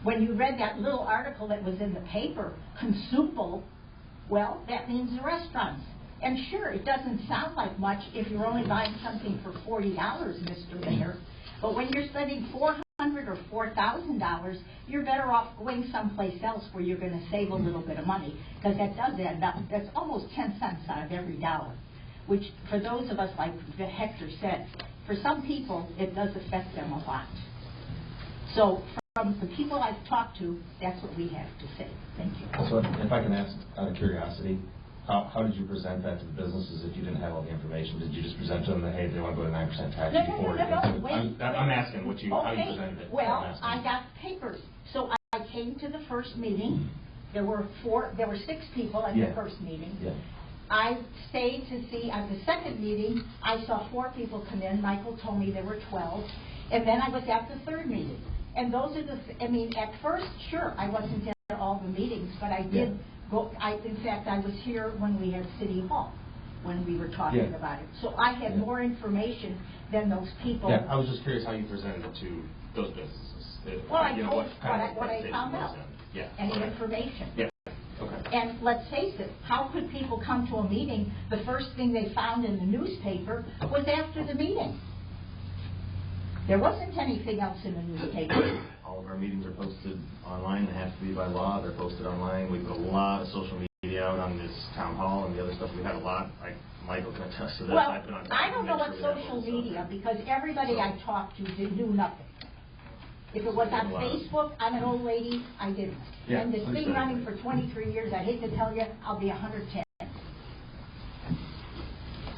When you read that little article that was in the paper, consumable, well, that means the restaurants. And sure, it doesn't sound like much if you're only buying something for $40, Mr. Mayor. But when you're spending $400 or $4,000, you're better off going someplace else where you're going to save a little bit of money, because that does add up. That's almost 10 cents out of every dollar, which for those of us, like Hector said, for some people, it does affect them a lot. So from the people I've talked to, that's what we have to say. Thank you. So if I can ask out of curiosity, how did you present that to the businesses if you didn't have all the information? Did you just present to them that, hey, they want to go to 9% tax before? I'm asking how you presented it. Well, I got papers. So I came to the first meeting. There were 6 people at the first meeting. Yeah. I stayed to see, at the second meeting, I saw 4 people come in. Michael told me there were 12. And then I was at the third meeting. And those are I mean, at first, sure, I wasn't at all the meetings, but I did go. In fact, I was here when we had City Hall, when we were talking about it. So I had more information than those people. Yeah, I was just curious how you presented it to those businesses. Well, I told what I found out. Any information. Yeah. Okay. And let's face it, how could people come to a meeting, the first thing they found in the newspaper was after the meeting? There wasn't anything else in the newspaper. All of our meetings are posted online. They have to be by law. They're posted online. We put a lot of social media out on this town hall and the other stuff. We had a lot. Michael can attest to this. Well, I've been on I don't know what social media, because everybody I talked to knew nothing. If it was on Facebook, I'm an old lady, I didn't. Yeah, And this thing running for 23 years, I hate to tell you, I'll be 110.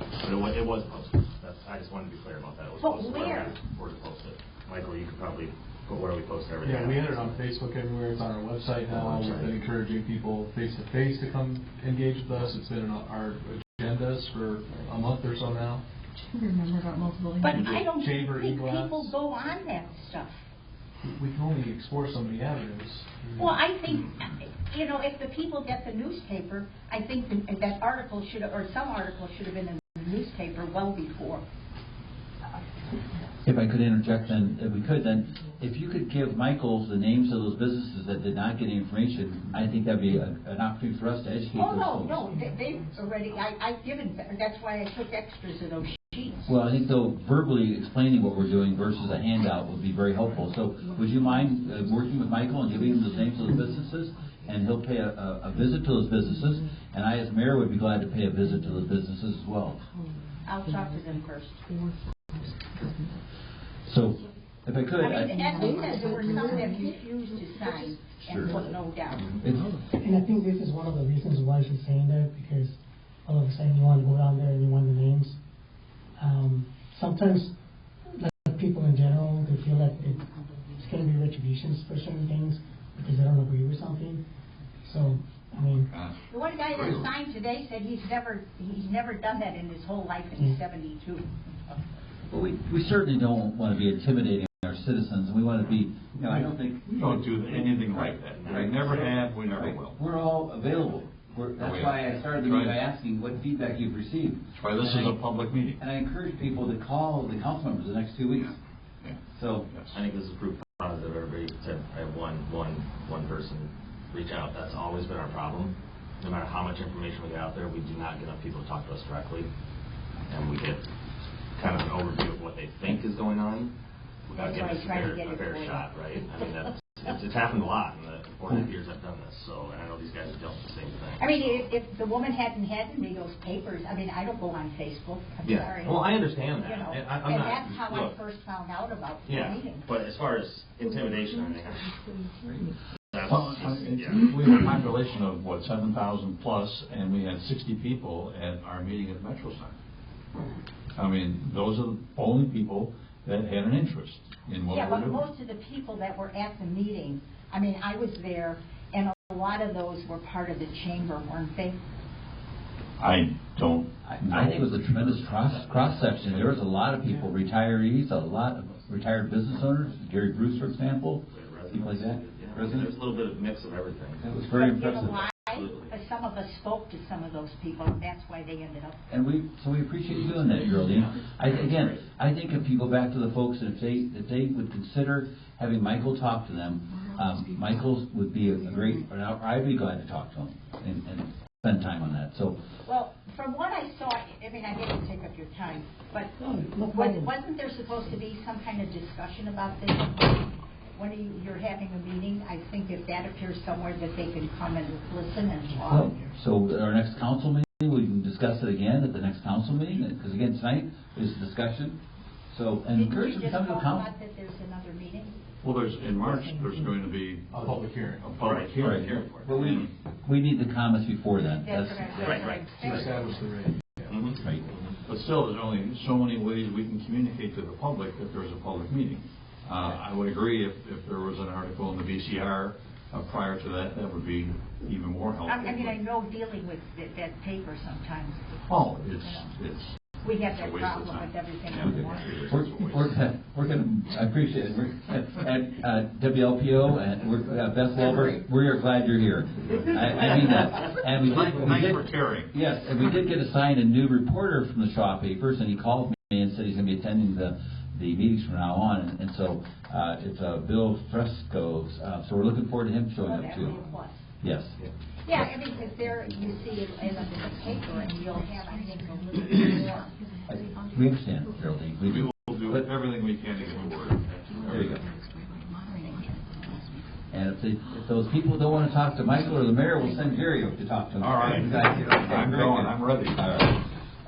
But it was posted. I just wanted to be clear about that. It was posted. Where? Where to post it. Michael, you could probably put where we post everything. Yeah, we had it on Facebook everywhere. It's on our website now. We've been encouraging people face-to-face to come engage with us. It's been on our agendas for a month or so now. Remember about multiple. But I don't think Chamber e-glass. people go on that stuff. We can only explore so many avenues. Well, I think, you know, if the people get the newspaper, I think that article should have, or some article should have been in the newspaper well before. If I could interject then, if we could then, if you could give Michael the names of those businesses that did not get any information, I think that'd be an opportunity for us to educate those folks. No, they've already, I've given, that's why I took extras of those sheets. Well, I think though verbally explaining what we're doing versus a handout would be very helpful. So would you mind working with Michael and giving him the names of the businesses? And he'll pay a visit to those businesses. And I as mayor would be glad to pay a visit to those businesses as well. I'll talk to them first. So, if I could... I mean, as we said, there were some that refused to sign and put no down. And I think this is one of the reasons why she's saying that, because all of a sudden you want to go down there and you want the names. Sometimes, like people in general, they feel like it's going to be retributions for certain things because they don't agree with something. So, I mean... The one guy that signed today said he's never done that in his whole life, and he's 72. Well, we certainly don't want to be intimidating our citizens, and we want to be, you know, I don't think... We don't do anything like that. We never have, we never will. We're all available. That's why I started the meeting by asking what feedback you've received. That's why this is a public meeting. And I encourage people to call the council members the next 2 weeks. Yeah. So... I think this is proof positive. Everybody said I have one person reach out. That's always been our problem. No matter how much information we get out there, we do not get enough people to talk to us directly. And we get kind of an overview of what they think is going on without giving us a fair shot, right? I mean, it's happened a lot in the 4.5 years I've done this, so, and I know these guys have dealt with the same thing. I mean, if the woman hadn't handed me those papers, I mean, I don't go on Facebook. I'm sorry. Well, I understand that. You know, and that's how I first found out about the meeting. But as far as intimidation, I think we have a population of, 7,000 plus, and we had 60 people at our meeting at Metro Center. I mean, those are the only people that had an interest in what Yeah, we're but doing. most of the people that were at the meeting, I mean, I was there, and a lot of those were part of the chamber, weren't they? I don't know. I think it was a tremendous cross-section. There was a lot of people, retirees, a lot of retired business owners, Gary Bruce, for example, people like that. Yeah, President? there's a little bit of mix of everything. It was very But you know impressive. why? Some of us spoke to some of those people, and that's why they ended up. And we appreciate you doing that, Geraldine. I think if you go back to the folks, if they would consider having Michael talk to them, Michael would be a great, I'd be glad to talk to him and spend time on that. So, Well, from what I saw, I mean, I hate to take up your time, but wasn't there supposed to be some kind of discussion about this? When you're having a meeting, I think if that appears somewhere that they can come and listen and talk. so at our next council meeting, we can discuss it again at the next council meeting, because again, tonight is discussion. So, and encourage them to come to the council. That there's another meeting? Well, in March, there's going to be A public hearing. a public hearing. But we need the comments before then. That's what I'm Right. To establish the rate. Mhm. Right. But still, there's only so many ways we can communicate to the public if there's a public meeting. I would agree if there was an article in the VCR prior to that, that would be even more helpful. I mean, I know dealing with that paper sometimes. Oh, it's We have it's a that waste of problem time. with everything Yeah, we want. We're going to, I appreciate it. At WLPO, and Beth Wilbur, we are glad you're here. I mean that. And we Thanks did, for caring. yes, and we did get assigned a new reporter from the Shaw papers, and he called me and said he's going to be attending the meetings from now on, and so it's Bill Fresco, so we're looking forward to him showing up That too. would be a plus. Yes. Yeah, I mean, because there, you see it in the paper, and you'll have, I think, a little bit more. We understand, Geraldine. We We do. will do everything we can to get the word. There you go. And if those people don't want to talk to Michael or the mayor, we'll send Jerry up to talk to them. All right. Thank you. I'm Very going. good. I'm ready. All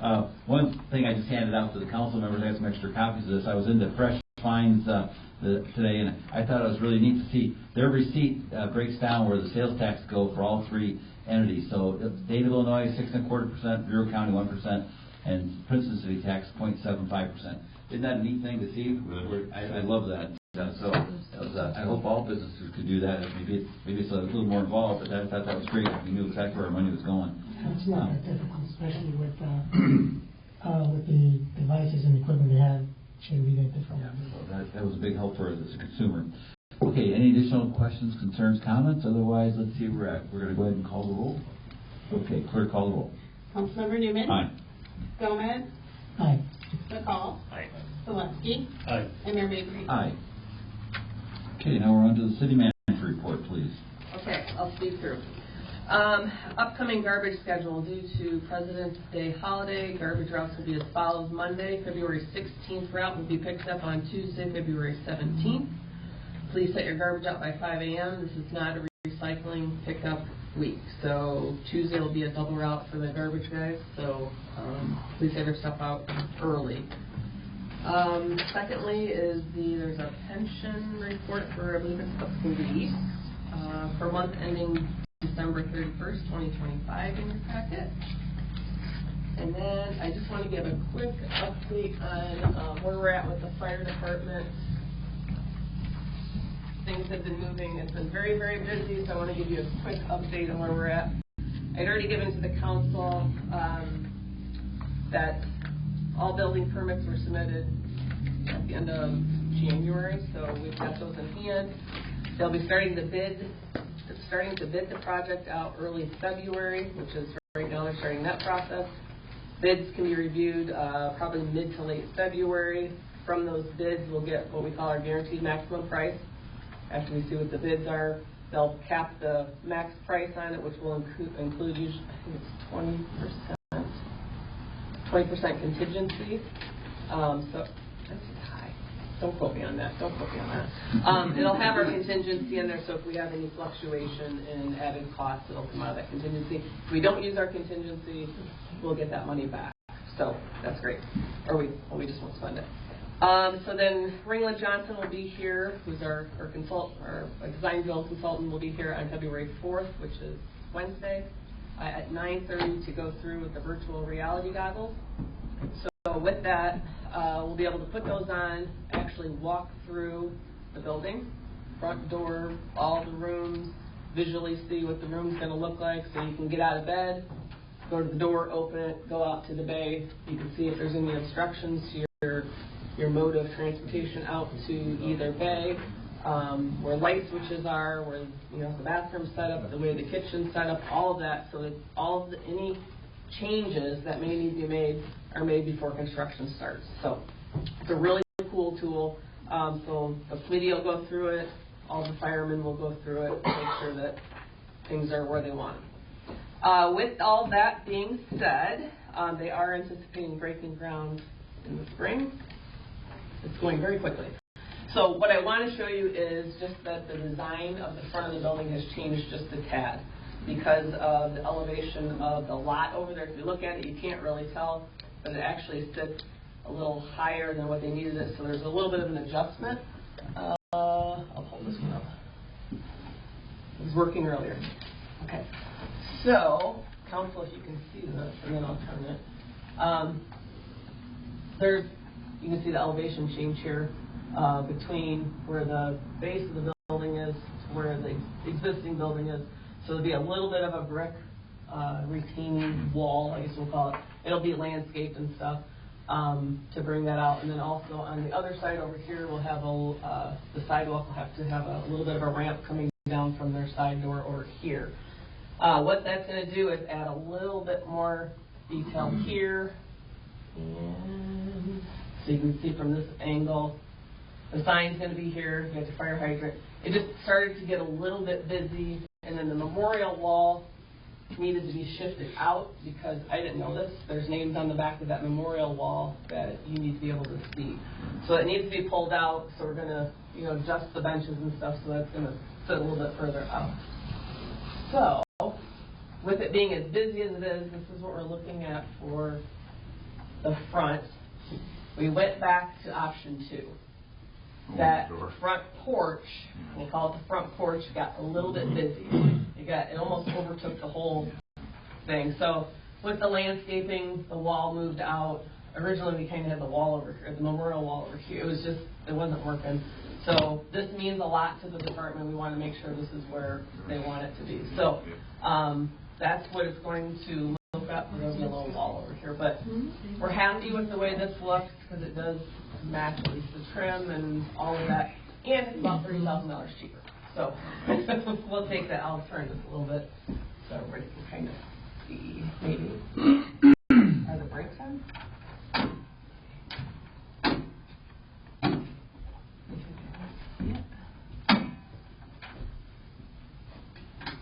right. One thing I just handed out to the council members, I have some extra copies of this. I was into Fresh Finds today, and I thought it was really neat to see their receipt breaks down where the sales tax go for all three entities. So State of Illinois, 6.25%, Bureau County, 1%, and Princeton City tax, 0.75%. Isn't that a neat thing to see? I love that. So that was, I hope all businesses could do that. Maybe it's a little more involved, but I thought that was great. We knew exactly where our money was going. It's not that difficult, especially with the devices and equipment they have. Shouldn't be that difficult. Yeah, so that was a big help for us as a consumer. Okay, any additional questions, concerns, comments? Otherwise, let's see where we're at. We're going to go ahead and call the roll. Okay, clerk, call the roll. Councilmember Newman. Aye. Gomez. Aye. McCall. Aye. Gillespie. Aye. And Mayor Mabry. Aye. Okay, now we're on to the city manager report, please. Okay, I'll speed through. Upcoming garbage schedule due to President's Day holiday. Garbage routes will be as follows. Monday, February 16th route will be picked up on Tuesday, February 17th. Please set your garbage out by 5 a.m. This is not a recycling pickup week. So Tuesday will be a double route for the garbage guys. So please have your stuff out early. Secondly is there's a pension report for, I believe it's the police, for month ending December 31st, 2025 in your packet. And then I just want to give a quick update on where we're at with the fire department. Things have been moving. It's been very, very busy, so I want to give you a quick update on where we're at. I'd already given to the council that all building permits were submitted at the end of January, so we've got those in hand. They'll be starting to bid the project out early February, which is right now they're starting that process. Bids can be reviewed probably mid to late February. From those bids, we'll get what we call our guaranteed maximum price. After we see what the bids are, they'll cap the max price on it, which will include usually, I think it's 20% contingency. So that's high. Don't quote me on that. It'll have our contingency in there, so if we have any fluctuation in added costs, it'll come out of that contingency. If we don't use our contingency, we'll get that money back. So that's great. Or we just won't spend it. So then Ringland Johnson will be here, who's our design build consultant, will be here on February 4th, which is Wednesday, at 9:30 to go through with the virtual reality goggles. So with that, we'll be able to put those on, actually walk through the building, front door, all the rooms, visually see what the room's going to look like, so you can get out of bed, go to the door, open it, go out to the bay. You can see if there's any obstructions to your mode of transportation out to either bay, where light switches are, where the bathroom set up, the way the kitchen's set up, all of that, so that any changes that may need to be made are made before construction starts. So it's a really cool tool. So the committee will go through it, all the firemen will go through it, make sure that things are where they want them. With all that being said, they are anticipating breaking ground in the spring. It's going very quickly. So what I want to show you is just that the design of the front of the building has changed just a tad because of the elevation of the lot over there. If you look at it, you can't really tell, but it actually sits a little higher than what they needed it, so there's a little bit of an adjustment. I'll pull this one up. It was working earlier. Okay. So, council, if you can see this, and then I'll turn it. You can see the elevation change here between where the base of the building is to where the existing building is. So there'll be a little bit of a brick retaining wall, I guess we'll call it. It'll be landscaped and stuff to bring that out. And then also on the other side over here, we'll have the sidewalk will have to have a little bit of a ramp coming down from their side door over here. What that's going to do is add a little bit more detail here. And so you can see from this angle, the sign's going to be here. You got the fire hydrant. It just started to get a little bit busy, and then the memorial wall needed to be shifted out because I didn't know this. There's names on the back of that memorial wall that you need to be able to see. So it needs to be pulled out. So we're going to, adjust the benches and stuff. So that's going to sit a little bit further out. So with it being as busy as it is, this is what we're looking at for the front. We went back to option 2. That front porch, we'll call it the front porch, got a little bit busy. It almost overtook the whole thing. So with the landscaping, the wall moved out. Originally we kind of had the wall over here, the memorial wall over here. It wasn't working. So this means a lot to the department. We want to make sure this is where they want it to be. So that's what it's going to look up. There'll be a little wall over here. But we're happy with the way this looks because it does match at least the trim and all of that. And it's about $30,000 cheaper. So we'll take that. I'll turn this a little bit so everybody can kind of see maybe. Are the brakes on?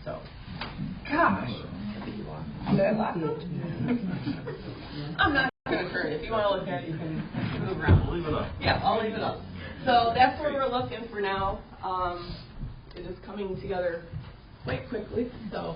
So, gosh. Did I lock them? I'm not going to turn it. If you want to look at it, you can move around. Leave it up. Yeah, I'll leave it up. So that's where we're looking for now. It is coming together quite quickly. So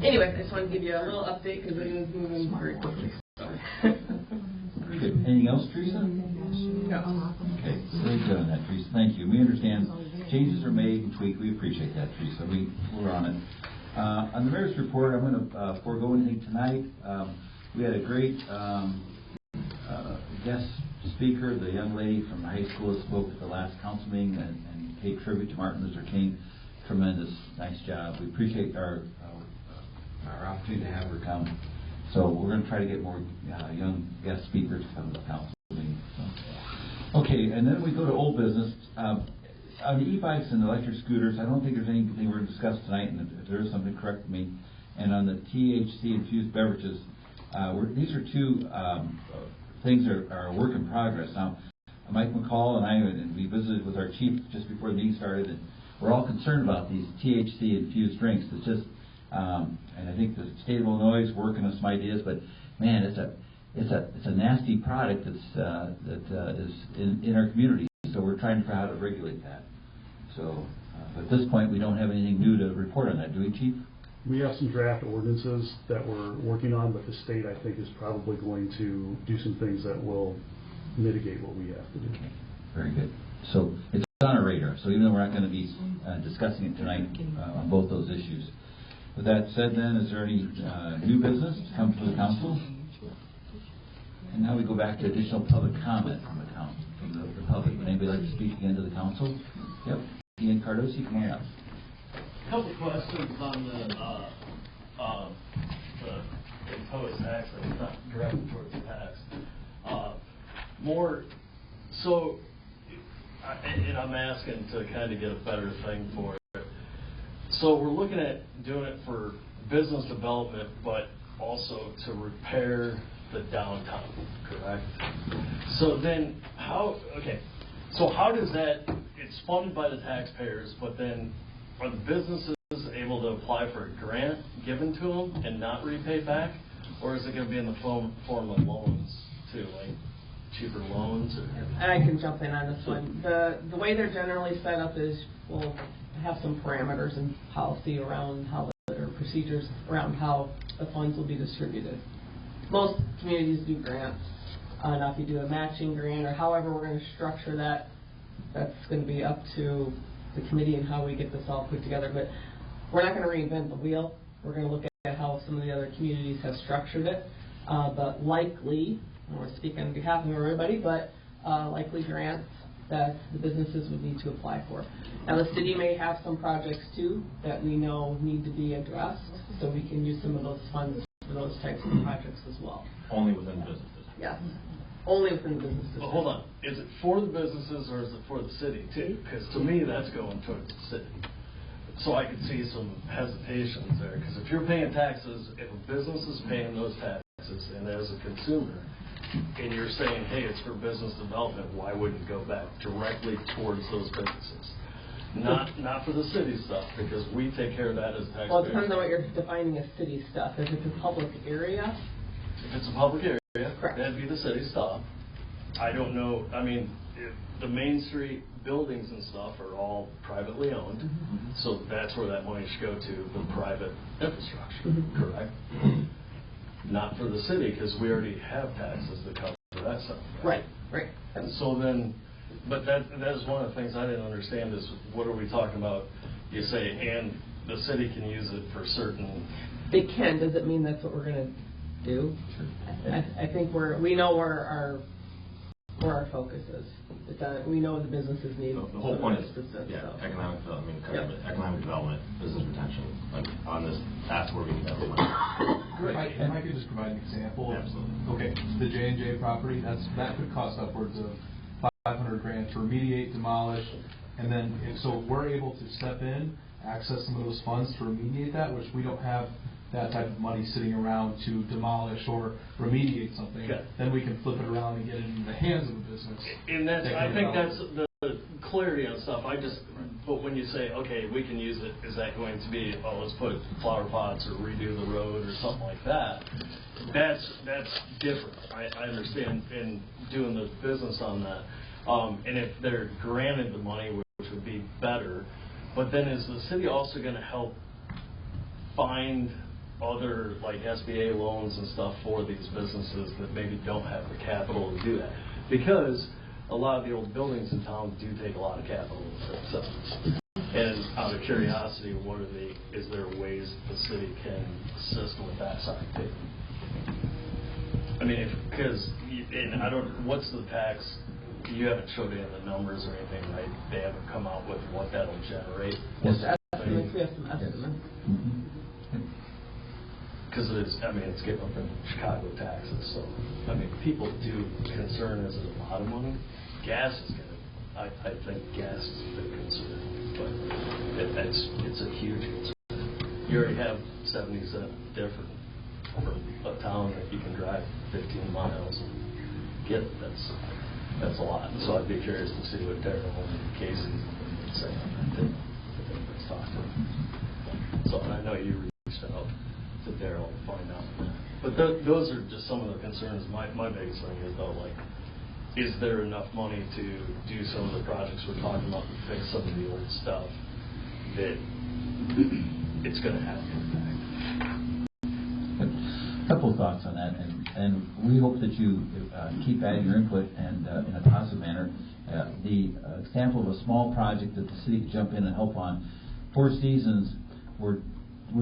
anyway, I just wanted to give you a little update because it is moving very quickly. So. Very good. Anything else, Teresa? No. Okay, very good on that, Teresa. Thank you. We understand changes are made and tweaked. We appreciate that, Teresa. We're on it. On the mayor's report, I'm going to forego anything tonight. We had a great guest speaker, the young lady from the high school that spoke at the last council meeting and paid tribute to Martin Luther King. Tremendous, nice job. We appreciate our opportunity to have her come. So we're going to try to get more young guest speakers to come to the council meeting. So. Okay, and then we go to old business. On the e-bikes and electric scooters, I don't think there's anything we're going to discuss tonight, and if there is something, correct me. And on the THC-infused beverages, these are two things that are a work in progress. Now, Mike McCall and we visited with our chief just before the meeting started, and we're all concerned about these THC-infused drinks. It's just, and I think the state of Illinois is working on some ideas, but man, it's a nasty product that is in our community. So we're trying to figure out how to regulate that. So, at this point, we don't have anything new to report on that, do we, Chief? We have some draft ordinances that we're working on, but the state, I think, is probably going to do some things that will mitigate what we have to do. Okay. Very good. So it's on our radar. So even though we're not going to be discussing it tonight on both those issues. With that said, then, is there any new business to come to the council? And now we go back to additional public comment from the public. Would anybody like to speak again to the council? Yep. Ian Cardosi, come on up. Couple questions on the imposed tax, and it's not directed towards the tax. And I'm asking to kind of get a better thing for it. So we're looking at doing it for business development, but also to repair the downtown, correct? So then so how does that, it's funded by the taxpayers, but then are the businesses able to apply for a grant given to them and not repaid back? Or is it going to be in the form of loans too, like cheaper loans? And I can jump in on this one. The way they're generally set up is we'll have some parameters and policy around how or procedures around how the funds will be distributed. Most communities do grants. Now if you do a matching grant or however we're going to structure that, that's going to be up to the committee and how we get this all put together. But we're not going to reinvent the wheel. We're going to look at how some of the other communities have structured it. But likely, I don't want to speak on behalf of everybody, but likely grants that the businesses would need to apply for. Now the city may have some projects too that we know need to be addressed, so we can use some of those funds for those types of projects as well. Only within businesses. Yes, only within the businesses. Well, hold on. Is it for the businesses or is it for the city too? Because to me, that's going towards the city. So I could see some hesitations there. Because if you're paying taxes, if a business is paying those taxes, and as a consumer, and you're saying, hey, it's for business development, why wouldn't it go back directly towards those businesses? Not for the city stuff, because we take care of that as taxpayers. Well, it depends on what you're defining as city stuff. If it's a public area. If it's a public area, correct. That'd be the city stuff. I don't know, I mean, if the Main Street buildings and stuff are all privately owned, so that's where that money should go to, the private infrastructure, correct? Not for the city, because we already have taxes that cover that stuff. Right. And so then, but that is one of the things I didn't understand is what are we talking about? You say, and the city can use it for certain. They can. Does it mean that's what we're going to do? I think we know where our focus is. We know the businesses need. The whole point is, economic development, economic development, business retention, like on this, that's where we need that money. If I could just provide an example. Absolutely. Okay, the J&J property, that could cost upwards of $500,000 to remediate, demolish, and then so we're able to step in, access some of those funds to remediate that, which we don't have that type of money sitting around to demolish or remediate something. Okay. Then we can flip it around and get it in the hands of a business. And I think that's the clarity on stuff. But when you say, okay, we can use it, is that going to be, let's put flower pots or redo the road or something like that? That's different. I understand in doing the business on that. And if they're granted the money, which would be better, but then is the city also going to help find other like SBA loans and stuff for these businesses that maybe don't have the capital to do that? Because a lot of the old buildings in town do take a lot of capital themselves. And out of curiosity, is there ways the city can assist with that side too? I mean, what's the tax? You haven't showed any of the numbers or anything, right? They haven't come out with what that'll generate. Yes, estimates. We have some estimates. Because it's getting up in Chicago taxes, so people do concern, is it a lot of money? Gas is I think gas is a big concern, but it's a huge concern. You already have 70 cents different from a town that you can drive 15 miles and get it. That's a lot. So I'd be curious to see what Daryl and Casey would say on that too. Let's talk to them. So I know you reached out to Daryl to find out. But those are just some of the concerns. My biggest thing is though, like, is there enough money to do some of the projects we're talking about and fix some of the old stuff that it's going to have an impact? A couple of thoughts on that, and we hope that you keep adding your input and in a positive manner. The example of a small project that the city could jump in and help on, Four Seasons, we're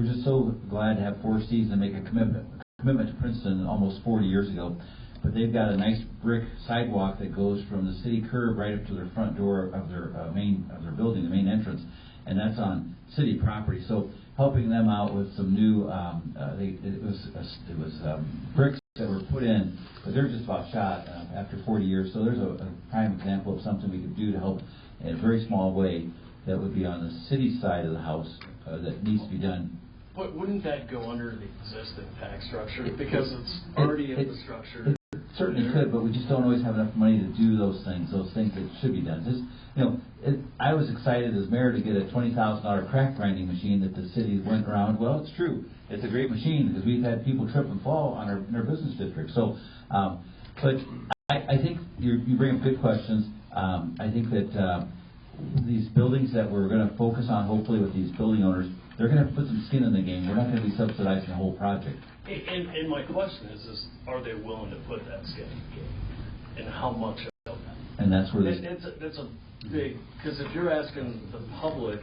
just so glad to have Four Seasons and make a commitment to Princeton almost 40 years ago. but they've got a nice brick sidewalk that goes from the city curb right up to their front door of their building, the main entrance, and that's on city property. So helping them out with some new, it was bricks that were put in, but they're just about shot after 40 years. So there's a prime example of something we could do to help in a very small way that would be on the city side of the house that needs to be done. But wouldn't that go under the existing tax structure because it's already in the structure? It certainly could, but we just don't always have enough money to do those things that should be done. Just, I was excited as mayor to get a $20,000 crack grinding machine that the city went around. Well, it's true. It's a great machine because we've had people trip and fall in our business district. So, but I think you bring up good questions. I think that these buildings that we're going to focus on, hopefully with these building owners, they're going to have to put some skin in the game. We're not going to be subsidizing the whole project. And my question is are they willing to put that skin in the game? And how much of that? And that's where it's a big, because if you're asking the public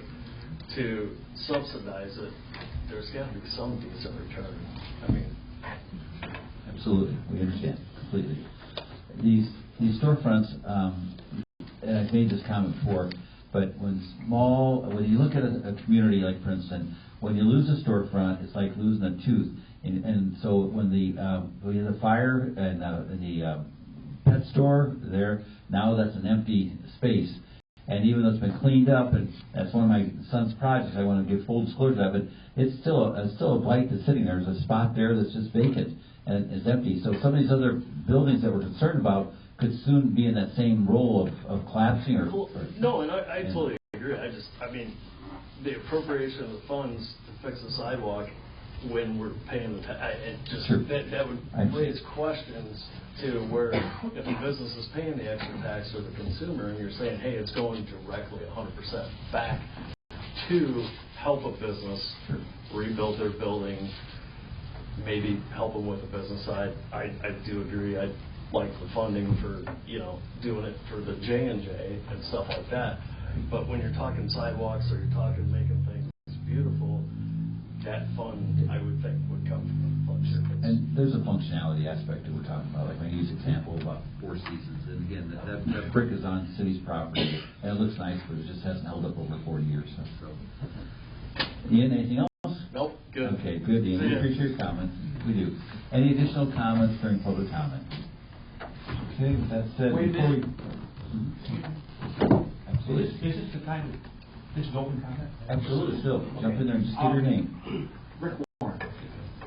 to subsidize it, there's got to be some decent return. I mean, absolutely, we understand completely. These storefronts, and I've made this comment before, but when you look at a community like Princeton, when you lose a storefront, it's like losing a tooth. And so when we had the fire and the pet store there, now that's an empty space. And even though it's been cleaned up, and that's one of my son's projects, I want to give full disclosure of it, it's still a blight that's sitting there. There's a spot there that's just vacant and it's empty. So some of these other buildings that we're concerned about could soon be in that same role of collapsing no, and I totally agree. I mean, the appropriation of the funds to fix the sidewalk when we're paying the tax, sure. that would raise questions to where if the business is paying the extra tax or the consumer, and you're saying, hey, it's going directly 100% back to help a business rebuild their building, maybe help them with the business side. I do agree. I like the funding for doing it for the J&J and stuff like that. But when you're talking sidewalks or you're talking making things beautiful, that fund, I would think, would come from the fund share. And there's a functionality aspect that we're talking about. Like I use example about Four Seasons, and again, that brick is on city's property, and it looks nice, but it just hasn't held up over 40 years. So, Ian, anything else? Nope. Good. Okay, good, Ian. We appreciate your comments. We do. Any additional comments during public comment? Okay, with that said, before we... Absolutely. Is this the time? This is open comment? Absolutely, still. Jump in there and just give your name. Rick Warren.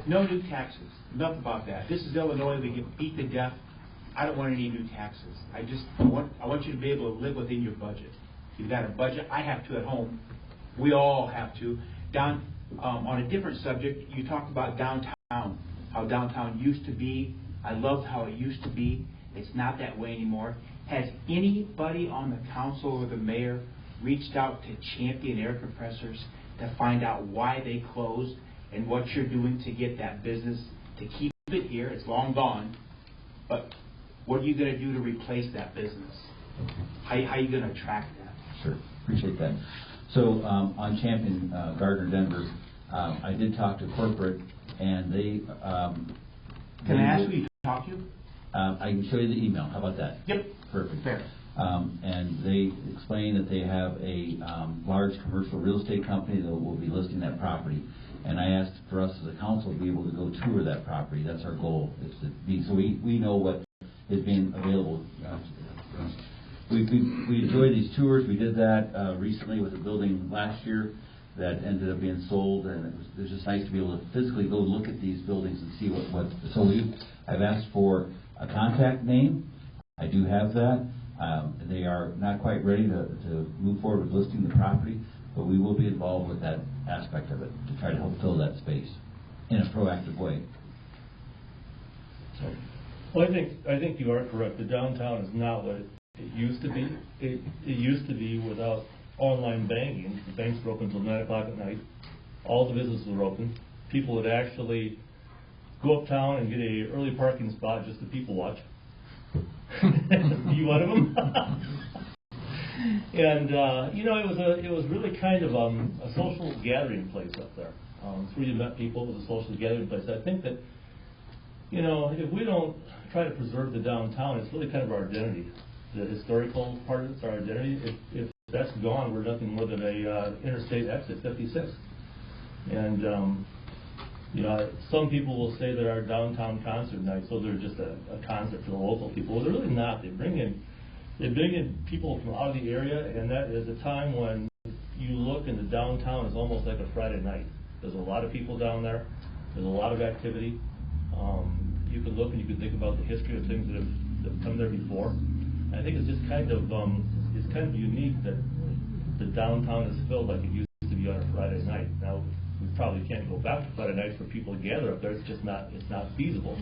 No new taxes. Enough about that. This is Illinois. We get beat to death. I don't want any new taxes. I want you to be able to live within your budget. You've got a budget. I have to at home. We all have to. On a different subject, you talked about downtown, how downtown used to be. I loved how it used to be. It's not that way anymore. Has anybody on the council or the mayor reached out to Champion Air Compressors to find out why they closed and what you're doing to get that business to keep it here? It's long gone, but what are you going to do to replace that business? How are you going to attract that? Sure, appreciate that. So on Champion Gardner Denver, I did talk to corporate, and they... Can I ask who you talked to? I can show you the email. How about that? Yep. Perfect. Fair. And they explain that they have a large commercial real estate company that will be listing that property. And I asked for us as a council to be able to go tour that property. That's our goal. Is to be, so we know what is being available. We enjoy these tours. We did that recently with a building last year that ended up being sold, and it was just nice to be able to physically go look at these buildings and see what. So I've asked for a contact name. I do have that. They are not quite ready to move forward with listing the property, but we will be involved with that aspect of it to try to help fill that space in a proactive way. So. Well, I think you are correct. The downtown is not what it used to be. It used to be without online banking. The banks were open until 9 o'clock at night. All the businesses were open. People would actually go uptown and get a early parking spot just to people watch. You one of them? And it was really kind of a social gathering place up there. It's where you met people. It was a social gathering place. I think that you know, if we don't try to preserve the downtown, it's really kind of our identity. The historical part of it's our identity. If that's gone, we're nothing more than a interstate exit 56. And, you know, some people will say that our downtown concert nights, so they're just a concert for the local people. Well, they're really not. They bring in people from out of the area, and that is a time when you look and the downtown is almost like a Friday night. There's a lot of people down there. There's a lot of activity. You can look and you can think about the history of things that have come there before. And I think it's just kind of unique that the downtown is filled like it used to be on a Friday night. Now, we probably can't go back to Friday nights for people to gather up there. It's just not feasible.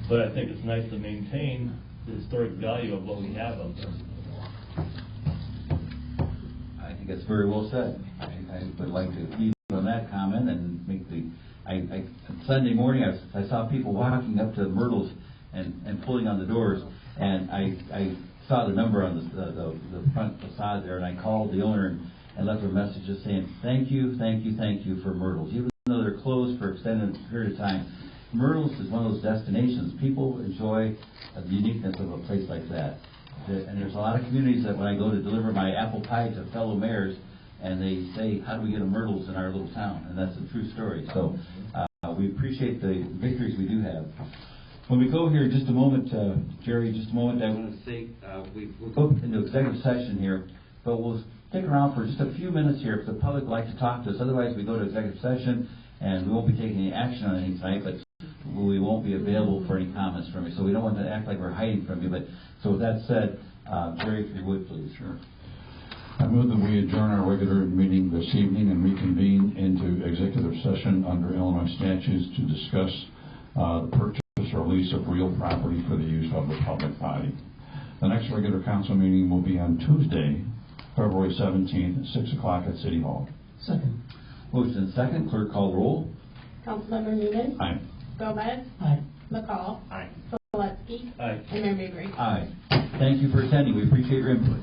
But I think it's nice to maintain the historic value of what we have up there. I think that's very well said. I would like to leave on that comment and make Sunday morning I saw people walking up to Myrtle's and pulling on the doors, and I saw the number on the front facade there, and I called the owner and left her a message just saying thank you for Myrtle's. Even though they're closed for extended period of time, Myrtle's is one of those destinations. People enjoy the uniqueness of a place like that. And there's a lot of communities that when I go to deliver my apple pie to fellow mayors, and they say, how do we get a Myrtle's in our little town? And that's a true story. So we appreciate the victories we do have. When we go here in just a moment, Jerry, just a moment, I want to say we'll go into executive session here, but we'll stick around for just a few minutes here if the public would like to talk to us. Otherwise, we go to executive session, and we won't be taking any action on any tonight, but we won't be available for any comments from you. So we don't want to act like we're hiding from you. But so with that said, Jerry, if you would, please. Sure. I move that we adjourn our regular meeting this evening and reconvene into executive session under Illinois statutes to discuss the purchase or lease of real property for the use of the public body. The next regular council meeting will be on Tuesday, February 17th, 6 o'clock at City Hall. Second. Motion second. Clerk call the roll. Councilmember Newman. Aye. Gomez. Aye. McCall. Aye. Soletsky. Aye. And Mayor Mabry. Aye. Thank you for attending. We appreciate your input.